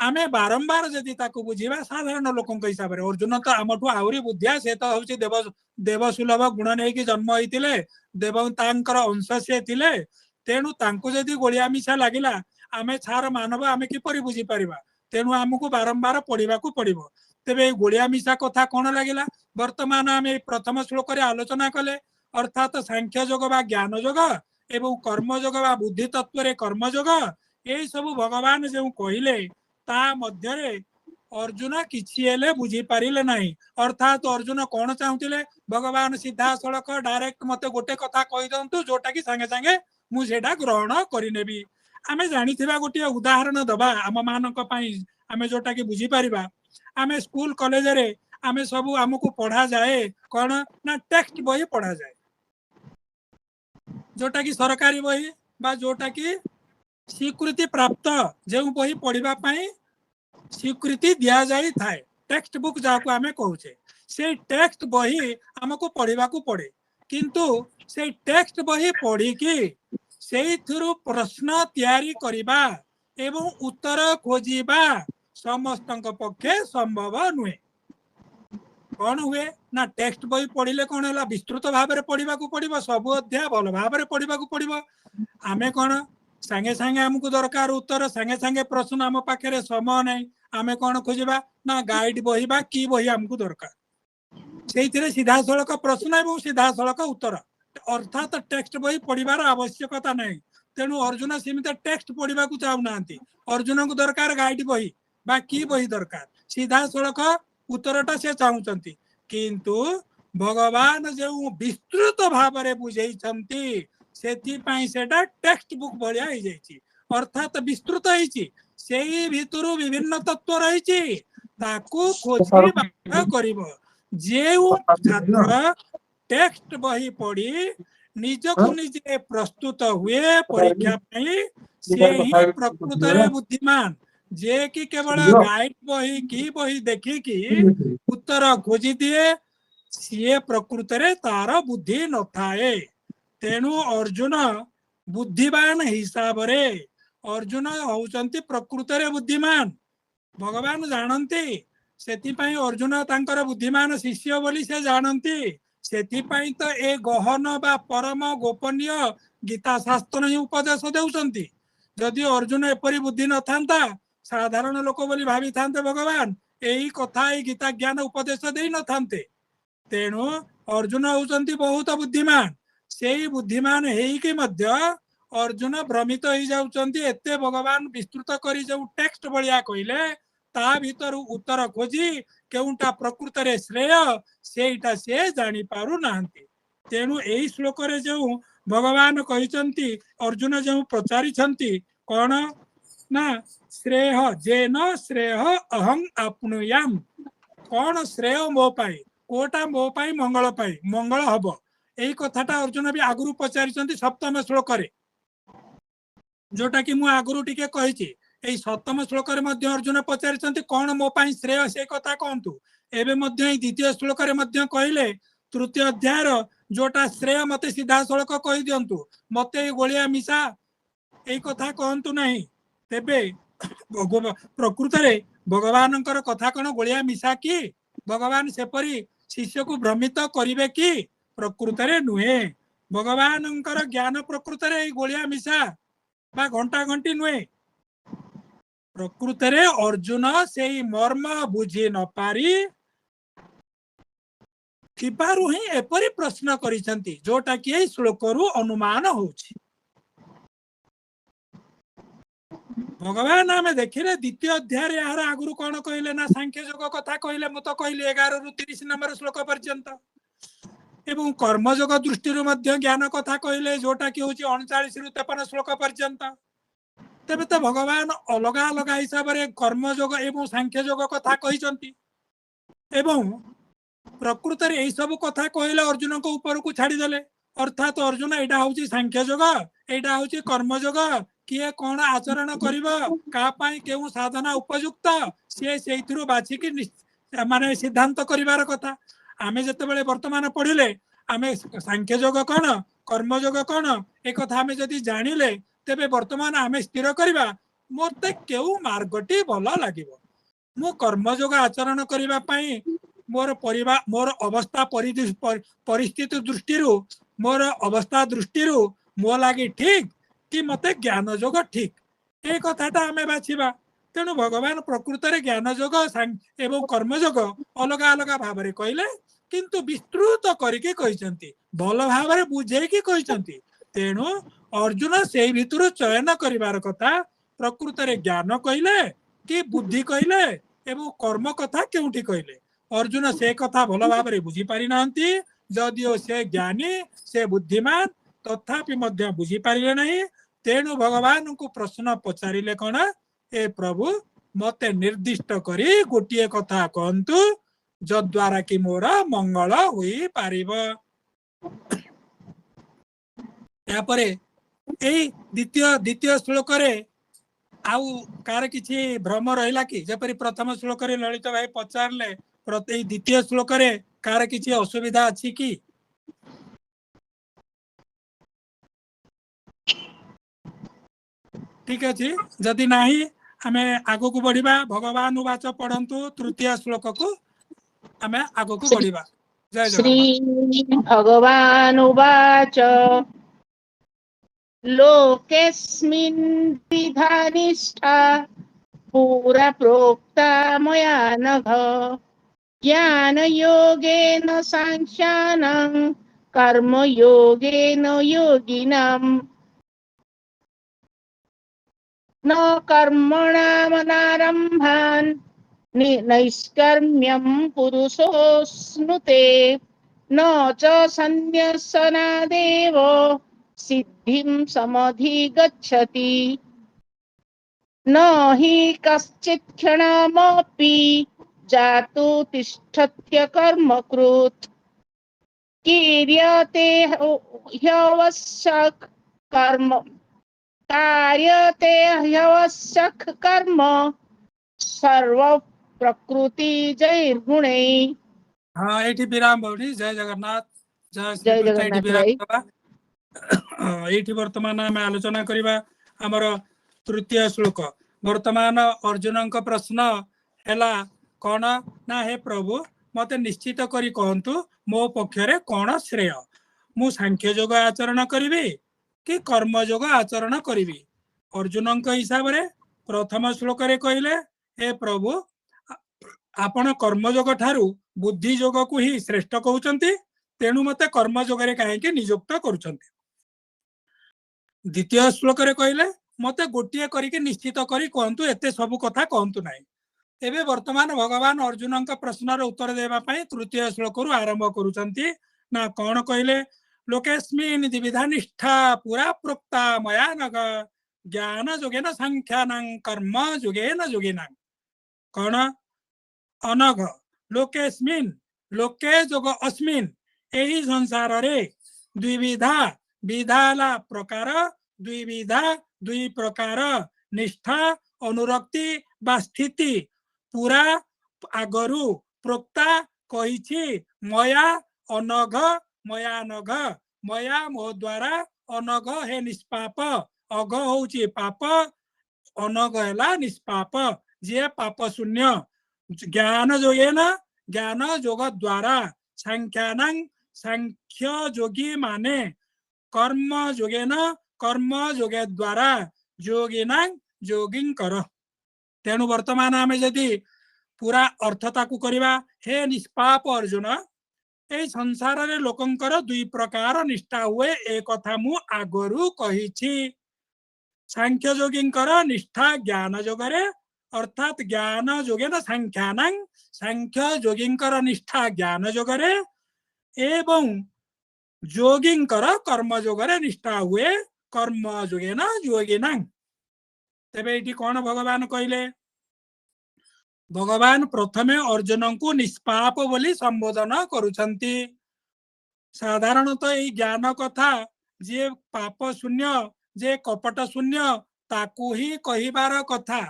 आमे बारंबार जदि ताको बुझीबा साधारण लोकों हिसाब से अर्जुन तो आमठू आहरी बुद्धिया से तो हूँ देव देवसुलभ गुण नहीं कि जन्म होते देव तांकर अंश से थिले तेणु तांको जदि गोलिया मिशा लागिला आमे छार मानव आमे किपरि बुझी पारिबा तेणु आमको बारंबार पढ़ा पड़ो। तेबे गोलिया मिशा कथा कौन लगिला वर्तमान आम प्रथम श्लोक आलोचना कले अर्थात सांख्य योग बा ज्ञान योग एवं कर्म योग बा बुद्धि तत्व कर्म योग यही सब भगवान जो कहले ता मध्य अर्जुन किसी बुझी पारे ना अर्थात अर्जुन कौन चाहूले भगवान सीधा सड़क डायरेक्ट मत गोटे कथा कही दिंतु जोटा कि सांगे सांगे मुझे ग्रहण करेबी आमे जानी गोटे उदाहरण दबा आम मानक आमे जोटा कि बुझी पारिबा आमे स्कूल कॉलेज रे आमे सब आमको पढ़ा जाए कौन ना टेक्स्ट बही पढ़ा जाए जोटा कि सरकारी बही बा जोटा कि स्वीकृति प्राप्त जो बही पढ़ा स्वीकृति दि जाए थाए टेक्स्ट बुक जहाँ आमे कहूचे से टेक्स्ट बही आमको पढ़ा पड़े किंतु से टेक्स्ट बही पढ़ी कि से प्रश्न तैयारी करिबा एवं उत्तर खोजिबा समस्त पक्षे संभव नुहे कौन हुए ना टेक्स्ट बही पढ़ले कौन है विस्तृत भाव में पढ़ा पड़ो सब अध्याय भल भाव में पढ़ा पड़ो आमे कौन सांगे सांगे आमको दरकार उत्तर सांगे सांगे प्रश्न आम पाखे समय नहीं आमे कौन खोजा ना गाइड बही बा की बही आमको दरकार से सीधा सड़क प्रश्न एवं सीधा सड़क उत्तर अर्थात टेक्स्ट बही पढ़ार आवश्यकता नहीं तेणु अर्जुन सीमित टेक्स्ट पढ़ा चाहूना अर्जुन को दरकार गाइड बही बा की बही दरकार सीधा सड़क उत्तरटा से चाहूंती किंतु भगवान जो विस्तृत भाव में बुझेइछंती सेथिपाई सेटा टेक्स्ट बुक भलिया हो जाइछि अर्थात विस्तृत होइछि सेही भितरु विभिन्न तत्व रहिछि ताकू खोजी बाह्य करिवो जेउ छात्र टेक्स्ट बही पढ़ी निजको निजे प्रस्तुत हुए परीक्षा से ही प्रकृत रे बुद्धिमान जे कि केवल गाइड बही की बही देखिकी उत्तर खोजी दिए सी प्रकृत रे तार बुद्धि न थाए तेणु अर्जुन बुद्धिमान हिसाब रे अर्जुन होउचंती प्रकृत रे बुद्धिमान भगवान जानती सेथिपाई अर्जुन तांकर बुद्धिमान शिष्य बोली से जानती सेथिपाई तो ए गहन बा परम गोपनीय गीता शास्त्र ही उपदेश देउचंती जदि अर्जुन एपरी बुद्धि न था साधारण लोक बोली भावी था भगवान यही कथा गीता ज्ञान उपदेश दे न था तेणु अर्जुन होउचंती बहुत बुद्धिमान से बुद्धिमान हेइकी मध्य अर्जुन भ्रमित हो जाउचंती एते भगवान विस्तृत करी जो टेक्स्ट भलिया कहले ता भीतर उत्तर खोजी केउटा प्रकृत रे श्रेय सेटा से जानी पारु नाहंती तेणु एई श्लोक रे जो भगवान कहिचंती अर्जुन जो पचारि छंती कोन ना श्रेय जेन श्रेय अहं आपनुयाम कौन श्रेय मो पाई कोटा मो पाई मंगल हब यही कथाटा अर्जुन भी आगुरु पचारि सप्तम श्लोक रे जोटा कि मु आगुरु टिके कहिछि एई सप्तम श्लोक रे मध्य अर्जुन पचारि कौन मो पाई श्रेय से कथा कहतु एबे मध्य द्वितीय श्लोक रे मध्य कहले तृतीय अध्याय जोटा श्रेय मते सीधा सड़क कहि दियंतु मते गोलिया मिसा एई कथा कहतु नहीं तेबे प्रकृत रे भगवान कथा कौन गोलिया मिसा कि भगवान सेपरी शिष्य को भ्रमित करिवे कि प्रकृत रे नुहे भगवान ज्ञान प्रकृत रे गोलिया मिसा बा घंटा घंटी नुहे प्रकृत रे अर्जुन से मर्म बुझी न पारी थिबारु ही एपरी प्रश्न करिसंती जोटा कि श्लोक रु अनुमान होछि भगवान आम देखिले द्वितीय अध्याय यार आगुरु कौन कहले ना सांख्य योग कथा कहले मु तो कहली 11 रु 30 नंबर श्लोक पर्यंत एवं कर्मयोग दृष्टि ज्ञान कथा कहले जोटा कि होची 39 रु 53 श्लोक पर्यंत तेबे तो भगवान अलग अलग हिसाब से कर्मयोग एवं सांख्य योग कथा कहिसंती एवं प्रकृत रे एई सब कथा कहले अर्जुन को ऊपर को छाड़ी देले अर्थात अर्जुन एटा होची सांख्य योग एटा होची कर्मयोग किए कौन आचरण कर साधना उपयुक्त सी से बाछिकी माने सिद्धांत करिवार कथा आमे जते वर्तमान पढ़िले आमे सांख्य योग कौन कर्मयोग कौन एक कथा आमे जदि जानिले तेबे वर्तमान आमे स्थिर करिबा मते केउ मार्गटी भल लागिबो मु कर्मयोग आचरण करिबा पई मोर परिवार मोर अवस्था परिस्थिति दृष्टि मोर अवस्था दृष्टि मो लागी ठीक कि मते ज्ञान योग ठीक ए कथाटा आमे बाछिबा तेणु भगवान प्रकृत रे ज्ञान योग एवं कर्म योग अलग अलग भाव रे कहले किंतु विस्तृत करके कहिसंती भल भाव रे बुझेकी कहिसंती तेणु अर्जुन से भितर चयन करिवार कथा प्रकृत रे ज्ञान कहले कि बुद्धि कहले एवं कर्म कथा केउठी कहले अर्जुन से कथा भल भाव रे बुझी पारि नांती जदिओ से ज्ञानी से बुद्धिमान तथापि मध्य बुझी पारिले नहीं तेणु भगवान को प्रश्न पचारिले कौन ए प्रभु मते निर्दिष्ट करी गोटे कथा कहतु जद्वारा कि मोर मंगल हुई पारिब यापरे एई द्वितीय श्लोक रे आउ कार किछि भ्रम रहिला कि जेपरि प्रथम श्लोक रे ललित भाई पचारले प्रति द्वितीय श्लोक रे कार किछि असुविधा अछि कि ठीक अच्छे जदि नहीं आमे आगो को बढ़िबा भगवान उवाच पढ़ंतु तृतीय श्लोक को आमे आगो को बढ़िबा जय श्री भगवान उवाच लोकेस्मिन् विधानिष्ठा पुरा प्रोक्ता मया नघ ज्ञान योगेन साङ्ख्यानां कर्म योगेन योगिनाम् न कर्मणामनारम्भान् नैष्कर्म्यं पुरुषोऽश्नुते न च सन्न्यसनादेव सिद्धिं समधिगच्छति न हि कश्चित् क्षणमपि जातु तिष्ठत्य कर्मकृत् क्रियते ह्यवश्यक कर्म कार्यते ह्यवश्यक कर्म सर्व प्रकृति जय गुणे। हाँ एठी विराम बौड़ी जय जगन्नाथ जय जय जगन्नाथ भाई एठी वर्तमान आम आलोचना करिबा हमर तृतीय श्लोक वर्तमान अर्जुन प्रश्न हैला कौन ना हे प्रभु मते निश्चित करी कहंतु मो पक्षरे कौन श्रेय मु सांख्य योग आचरण करिबी कि कर्म योग आचरण करिबी अर्जुन हिसाब रे प्रथम श्लोक रे कहले हे प्रभु आपण कर्मयोग ठारू बुद्धि योग को ही श्रेष्ठ कहउचंती तेणु मते कर्मयोग रे काहे के नियुक्त करूचंती। द्वितीय श्लोक रे कहले मते गोटिए करिके निश्चित करी कहंतु एते सब कथा कहंतु नाही। एबे वर्तमान भगवान अर्जुन का प्रश्न उत्तर देवा पई तृतीय श्लोक रु आरंभ करूचंती ना कौन कहले लोकेस्मिन् द्विविधा निष्ठा पुरा प्रोक्ता मया नग ज्ञान योगेन सांख्यानां कर्म योगेन योगिनां कौन अनघ लोकेस्मिन् लोके जोग अस्मिन् एही संसार रे द्विविधा विधाला प्रकार द्विविधा दुई प्रकार निष्ठा अनुरक्ति बा स्थिति पूरा आगरु प्रोक्ता कहिछि मया अनघ मया नघ मया मो द्वारा अनघ हे निष्पाप अघ होउछि पाप अनघ हैला निष्पाप जे पाप शून्य ज्ञान योगेन ज्ञान योग द्वारा सांख्यानां सांख्य योगी माने कर्म योगेन कर्म योगे द्वारा योगिनां योगिं कर। तेणु वर्तमान आमे जदि पूरा अर्थता को करिबा हे निष्पाप अर्जुन ए संसार रे लोकंकर दुई प्रकार निष्ठा हुए ए कथा मु आगरु कहिछि। सांख्य योगिंकर निष्ठा ज्ञान योगरे अर्थात ज्ञान योगेन सांख्यानां सांख्य योगिंकर निष्ठा ज्ञान योगरे एवं योगिंकर कर्म योगरे निष्ठा हुए कर्म योगेन योगिनां। तेबे एठी कोन भगवान कहले भगवान प्रथमे अर्जुन को निष्पाप बोली संबोधन करुछंती। साधारणतः यही ज्ञान कथा जे पाप शून्य जे कपट शून्य ताकू ही कहिबार कथा।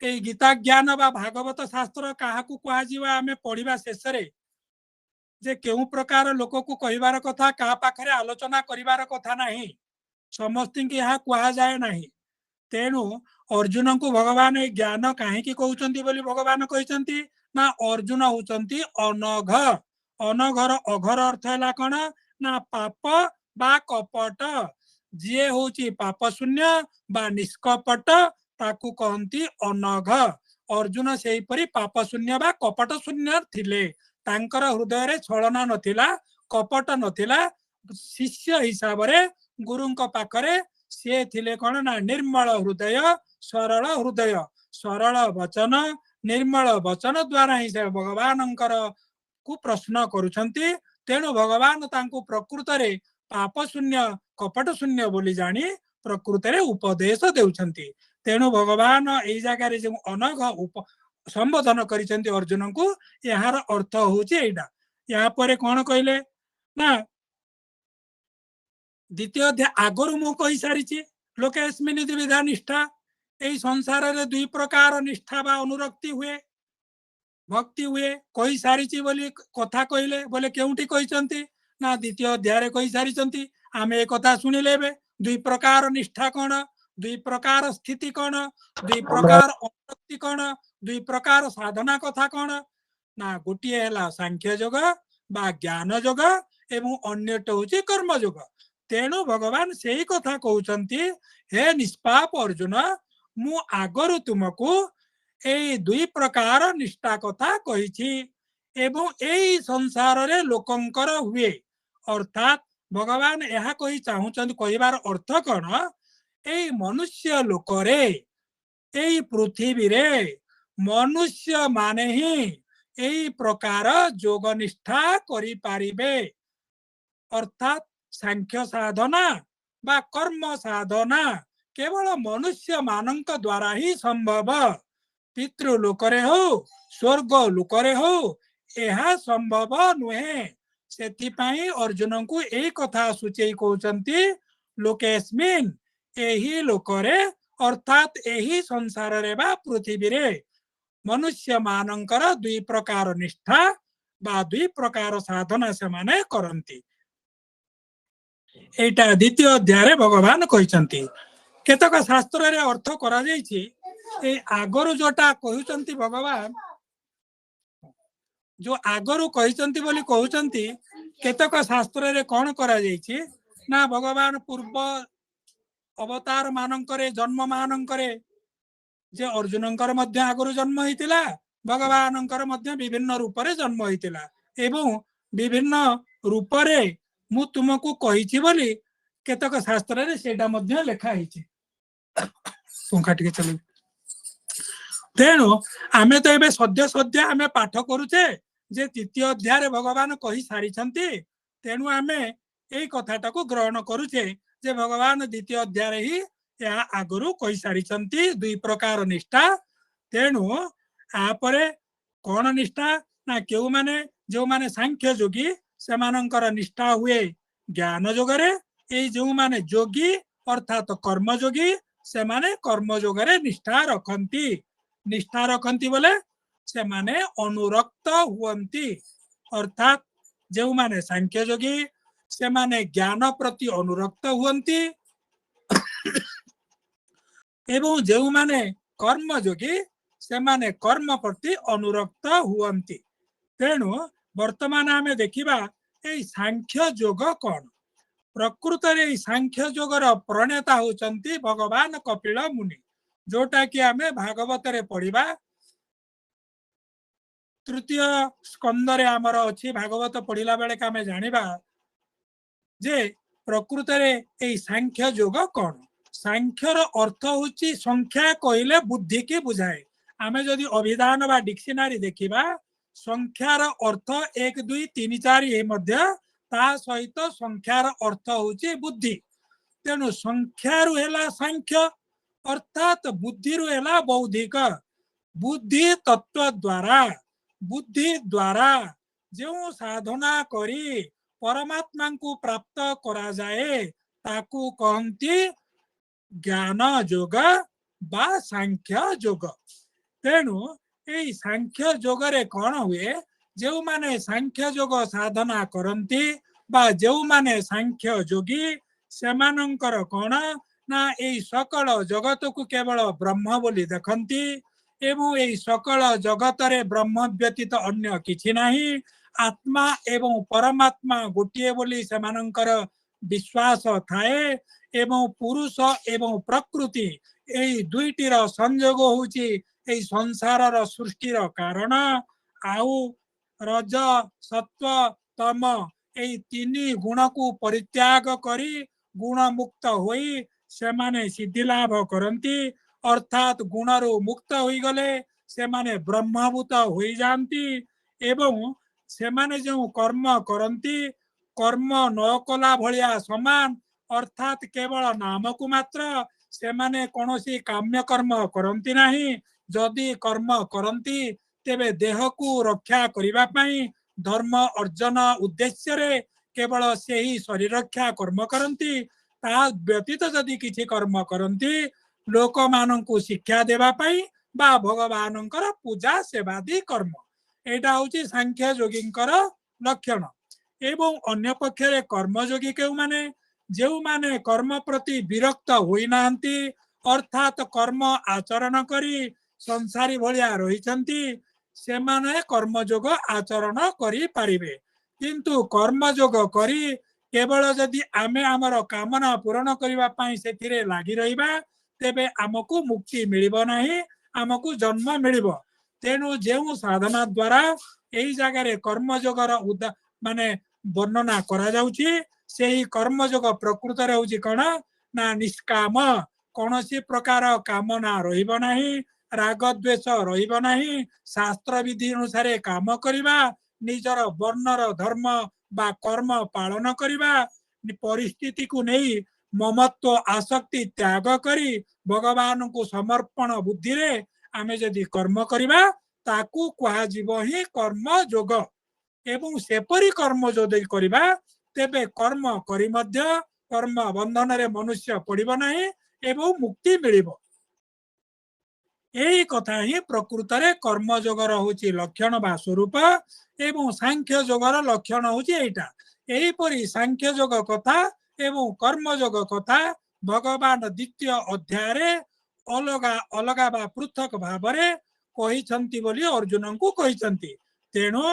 ए गीता ज्ञान बा भागवत शास्त्र काहाकू कुहाजिवा आमे पढ़िबा शेषरे जे केउ प्रकार लोक को कहिबार कथा का पाखरे आलोचना करिबार कथा नाही समस्ती की यहाँ कुहा जाए नाही। तेणु अर्जुन को भगवान ए ज्ञान काहेकि कहउचंती बोली भगवान कहचंती ना अर्जुन होचंती अनघ अनघर अघर अर्थ हैला कण ना पाप बा कपट जे होची पाप शून्य बा निष्कपट ताकू कहंती अनघ। अर्जुन सेही परी पाप शून्य बा कपट शून्य थिले तांकर हृदय रे छलना नथिला कपट नथिला शिष्य हिसाब रे गुरुंक पाखरे से थिले कण ना निर्मल हृदय सरल वचन निर्मल वचन द्वारा ही से भगवानंकर को प्रश्न करुछंती। तेणु भगवान तांको प्रकृत रे पाप शून्य कपट शून्य बोली जानी प्रकृत रे उपदेश देउछंती। तेणु भगवान एई जगह रे जे अनघ संबोधन करिसेंती अर्जुन को यार अर्थ होची एइडा। या परे कोन कहले ना द्वितीय अध्याय आगरु मु कहि सारिछि लोकेस्मिन् द्विविधा निष्ठा एई संसार रे दुई प्रकार निष्ठा बा अनुरक्ति हुए भक्ति हुए कहि सारिछि बोली कथा कहले बोले केउठी कहिसंती ना द्वितीय अध्याय रे कहि सारिसंती। आमे ए कथा सुनिले बे दुई प्रकार निष्ठा कोन दुई प्रकार स्थिति कोन दुई प्रकार अनुरक्ति कोन दुई प्रकार साधना कथा कोन ना गोटिए हैला सांख्य योग बा ज्ञान योग एवं अन्यट होची कर्म योग। तेणु भगवान सेही कथा कहउचंती हे निष्पाप अर्जुन मु आगरु तुमको ए दुई प्रकार निष्ठा कथा कहिछि एवं एई संसार रे लोकंकर हुए अर्थात भगवान यह कही चाहूचंती कहिबार अर्थ कण एई मनुष्य लोक रे एई पृथ्वी रे मनुष्य माने ही एई प्रकार जोग निष्ठा करि पारिबे अर्थात सांख्य साधना बा कर्म साधना केवल मनुष्य मानक द्वारा ही संभव। पितृ लोकरे हो स्वर्ग लोकरे हो यह संभव नुहे। सेथिपाई अर्जुन को एक कथा सूचई कहउचंती लोकेस्मिन् एही लोकरे अर्थात एही संसार रे बा पृथ्वी रे मनुष्य मानकर दुई प्रकार निष्ठा बा दुई प्रकार साधना से माने करंती। एटा द्वितीय अध्याय रे भगवान कहिसंती। केतक शास्त्र रे अर्थ करा जायछि ए आगरु जोटा कहिसंती भगवान जो आगरु कहिसंती बोली कहउचंती केतक शास्त्र रे कोन करा जायछि ना भगवान पूर्व अवतार मानकरे जन्म मानकरे जे अर्जुनंकर मध्य आगुरु जन्म होइतिला भगवानंकर मध्य विभिन्न रूप रे जन्म होइतिला एवं विभिन्न रूप रे मु तुमको कहिछि बोली केतक शास्त्र रे सेटा मध्य लेखा होइछि पंखा टिके चलु तेणु आमे तो एबे सद्य सद्य आमे पाठ करूचे जे तृतीय अध्याय रे भगवान कहि सारी छंती तेणु आमे एई कथाटा को ग्रहण करूचे जे भगवान द्वितीय अध्याय रे ही या आगुरु कहि सारी छंती दुई प्रकार निष्ठा तेणु आपरे कोन निष्ठा ना केउ माने जो माने सांख्य योगी से मानकर निष्ठा हुए ज्ञान जोगरे ए जो माने योगी अर्थात कर्म योगी से माने कर्म योगरे निष्ठा रखंती बोले से माने अनुरक्त हुअंती अर्थात जो माने सांख्य योगी से माने ज्ञान प्रति अनुरक्त हुअंती एवं जो माने कर्म योगी से माने कर्म प्रति अनुरक्त हुअंती तेणु वर्तमान आमे देखिबा ए सांख्य योग कोन प्रकृत रे सांख्य योगर प्रणेता होचंती भगवान कपिल मुनि जोटा कि आमे भागवत रे पढ़िबा तृतीय स्कंद रे हमर अछि भागवत पढ़िला बेले का आमे जानिबा जे प्रकृत रे ए सांख्य योग कोन सांख्यर अर्थ होची संख्या कहले बुद्धि की बुझाए आमे जदि अभिधान बा डिक्शनरी देखिबा संख्यार अर्थ 1 2 3 4 ए मध्य ता सहित संख्यार अर्थ होची बुद्धि तेणु संख्यारु हेला सांख्य अर्थात बुद्धि रु हेला बौद्धिक बुद्धि तत्व द्वारा जो साधना करी परमात्मा को प्राप्त करा जाए ताकू कहंती ज्ञान योग बा सांख्य योग तेणु ए सांख्य योग रे कौन हुए जो माने सांख्य योग साधना करंती बा जो माने सांख्य योगी सेमानंकर कौन ना ए सकल जगत को केवल ब्रह्म बोली देखंती एवं ए सकल जगत रे ब्रह्म व्यतीत अन्य किछि नाही आत्मा एवं परमात्मा गोटिए बोली सेमानंकर विश्वास थाए एवं पुरुष एवं प्रकृति एई दुईटीर संयोग होउची एई संसारर सृष्टिर कारण आउ रज सत्व तम एई तीनी गुण को परित्याग करी गुण मुक्त होई सेमाने सिद्धि लाभ करंती अर्थात गुणरु मुक्त होई गले सेमाने ब्रह्मभूत होई जानती एवं सेमाने जो कर्म करंती कर्म न कला भलिया समान अर्थात केवल नाम को मात्र सेमाने कोनोसी काम्य कर्म करंती नाही जदि कर्म करंती तेबे देह को रक्षा करिबा पई धर्म अर्जन उद्देश्य रे केवल से ही शरीर रक्षा कर्म करंती ता व्यतीत जदि किछि कर्म करंती लोक माननकु शिक्षा देबा पई बा भगवानंकर पूजा सेवादी कर्म एटा होची सांख्य योगींकर लक्षण एवं अन्य पक्षरे कर्म योगी केउ माने जो माने कर्म प्रति विरक्त होई नांती अर्थात कर्म आचरण करी संसारी भलिया रहिचंती से माने कर्म योग आचरण करी पारिबे किंतु कर्म योग करी केवल जदि आमे हमर कामना पूर्ण करिबा पई सेथिरे लागि रहिबा तेबे हमकु मुक्ति मिलिबो नाही हमकु जन्म मिलिबो तेणु जेउ साधना द्वारा एई जगह रे कर्म योगर माने वर्णना करा जाउची सेही कर्म योग प्रकृत रे होची कोन ना निष्काम कोनोसी प्रकार कामना रहिबो नाही राग द्वेष रहिबो नाही शास्त्र विधि अनुसार काम करिबा निजर वर्णर धर्म बा कर्म पालन करिबा परिस्थिति को नहीं ममत्व आसक्ति त्याग करी भगवान को समर्पण बुद्धि रे आमे जदि कर्म करिबा ताकू कहा जीव ही कर्म योग एवं सेपरी कर्म जदि करिबा तेबे कर्म करी मध्य कर्म बंधन रे मनुष्य पड़िबो नाही एवं मुक्ति मिलिबो एई कथा ही प्रकृत रे कर्म योगर होची लक्षण बा स्वरूप एवं सांख्य योगर लक्षण होची एटा एही परी सांख्य योग कथा एवं कर्म योग कथा भगवान द्वितीय अध्याय रे अलगा अलगा बा पृथक भाव रे कहिसंती बोली अर्जुन को कहिसंती तेणु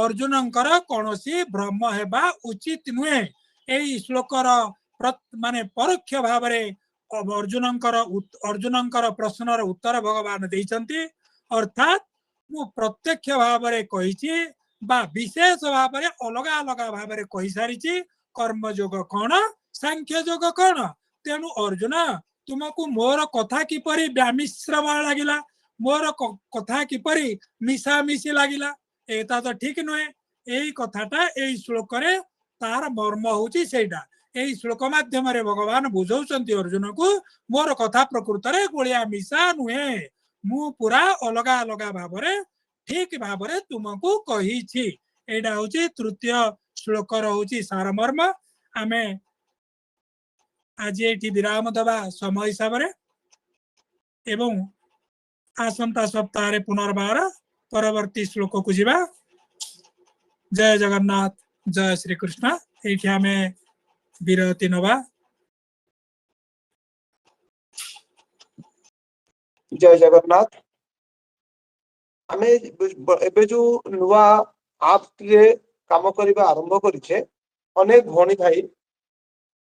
अर्जुनंकर कोनोसी भ्रम हेबा उचित नुहे एई श्लोकर माने परोक्ष भाव रे अर्जुनंकर प्रश्नर उत्तर भगवान देइचंती अर्थात मु प्रत्यक्ष भाव में कही विशेष भाव में अलग अलग भाव में कही सारी कर्म योग कौन सांख्य योग कौन तेणु अर्जुन तुमको मोर कथा किपरि व्यामिश्रम लगिला मोर कथा किपरि मिशामिशी लगिला एटा तो ठीक नुहे यही कथाटा यही श्लोक रे तार मर्म होची सेटा यही श्लोक माध्यम भगवान बुझाउछंती अर्जुन को मोर कथा प्रकृत रे गोलिया मिशा नुहे मु पूरा अलग अलग भाव में ठीक भाव में तुमको कही छी एटा होची तृतीय श्लोक होची सारमर्म आमे आज ये विराम दबा समय हिसाब रे एवं आसंता सप्ताह रे पुनर्बार परवर्ती श्लोक को जीवा जय जगन्नाथ जय श्री कृष्ण ये आमे विरति नवा जय जगन्नाथ आमे एबे जो नुआ आप रे काम करबा आरंभ करिछे अनेक भणी भाई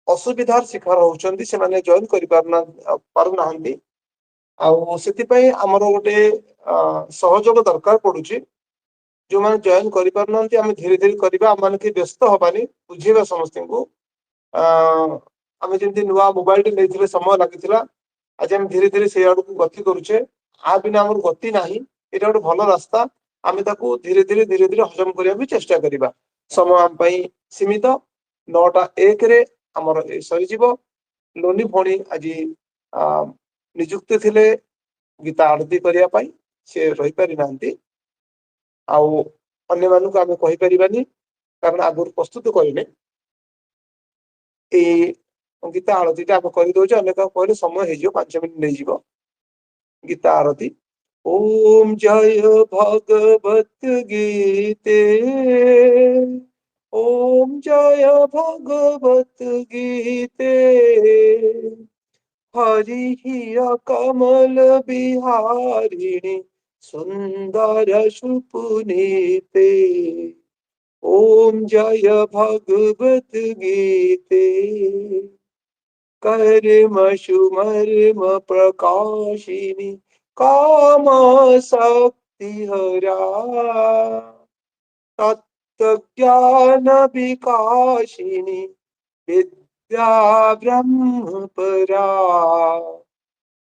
असुविधार शिकार होउछंती से माने जॉइन करि पारु नाहंती आउ सेति पई हमरो गोटे सहयोग दरकार पडुची जो माने जॉइन करि पारु नाहंती आमे धीरे धीरे करबा हम माने के व्यस्त हबानी बुझेबा समस्त को आमे जेंति नुआ मोबाइल लेथिले समय लागितिला आज हम धीरे धीरे से आड़ को गति करूचे आ बिना हमर गति नाही एटा गोटे भलो रास्ता आमे ताको धीरे धीरे हजम करिया भी चेष्टा करिबा समय हम पई सीमित 9:01 रे हमर सरी जीव लोनी भणी आज नियुक्त थिले गीता आरती करिया पई से रही पारि नांती आउ अन्य मानु को आमे कहि परिबानी कारण आगुर प्रस्तुत करिने ए गीता आरती ता करि दोछ अन्य का कहले समय हे जो 5 मिनिट नै जीव गीता आरती ओम जय भगवत गीते ओम जय भगवत गीते हरि कमल बिहारिणी सुंदर सुपुनीते ओम जय भगवत गीते कर्म सुमर्म प्रकाशिनी काम शक्ति हरा तत्व ज्ञान विकाशिनी विद्या ब्रह्म परा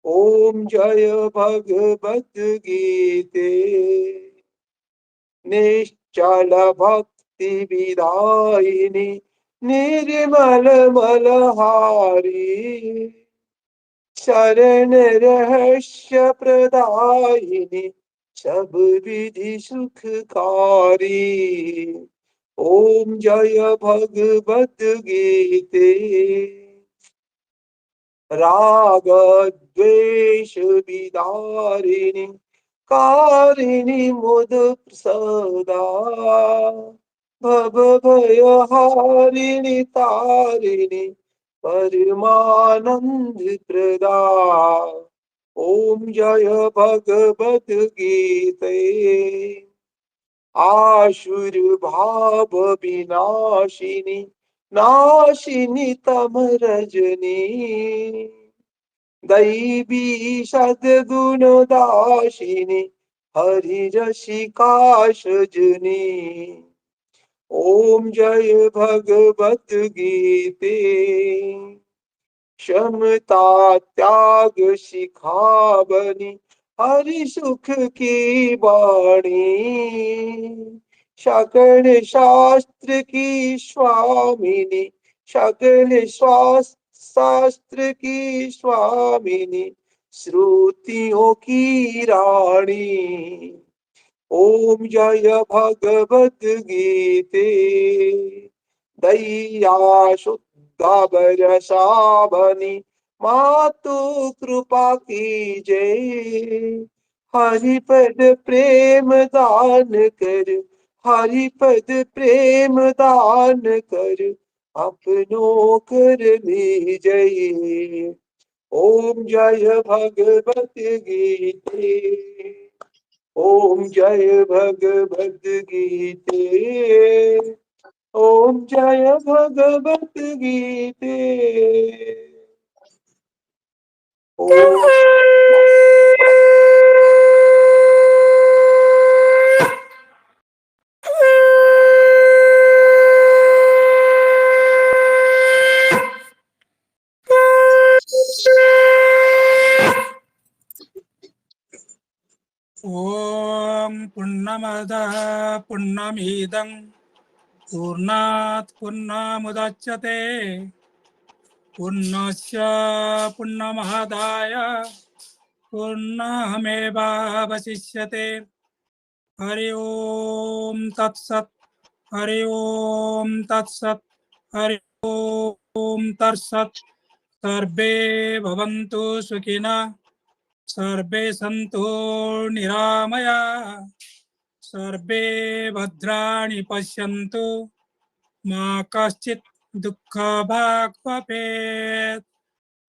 ओम जय भगवत गीते निश्चल भक्ति विदायिनी निर्मल मलहारी शरण रहस्य प्रदायिनी सब विधि सुखकारी ओम जय भगवत गीते राग द्वेष विदारिणी कारिणी मुद सदा भव भय हारिणी तारिणी परमानंद प्रदा ओम जय भगवत गीते आशुर भाव विनाशिनी नाशिनी तम रजनी दैवी सद्गुण दाशिनी हरि रसिका सजनी ओम जय भगवत गीते क्षमता त्याग सिखावनी हरि सुख की वाणी सकल शास्त्र की स्वामिनी सकल शास्त्र की स्वामिनी श्रुतियों की रानी ओम जय भगवत गीते दया शुद्धा बरसावनी मातु कृपा की जय हरिपद प्रेम दान कर हरिपद प्रेम दान कर अपनों कर ली जय ओम जय भगवत गीते ओम जय भगवत गीते ओम जय भगवत गीते ओम ओम पूर्णमदः पूर्णमिदं पूर्णात् पूर्णमुदच्यते पूर्णस्य पूर्णमादाय पूर्णमेवावशिष्यते। हरि ओम तत्सत्। हरि ओम तत्सत्। हरि ओम तत्सत्। सर्वे भवन्तु सुखिनः, सर्वे सन्तु निरामयाः, सर्वे भद्राणि पश्यन्तु, मा कश्चित् दुःखभाग् भवेत्।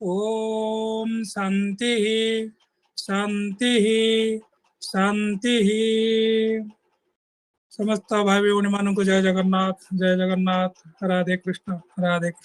ओम शान्तिः शान्तिः शान्तिः। समस्त भाई भौणी मानक जय जगन्नाथ, जय जगन्नाथ। राधे कृष्ण, राधे कृष्ण।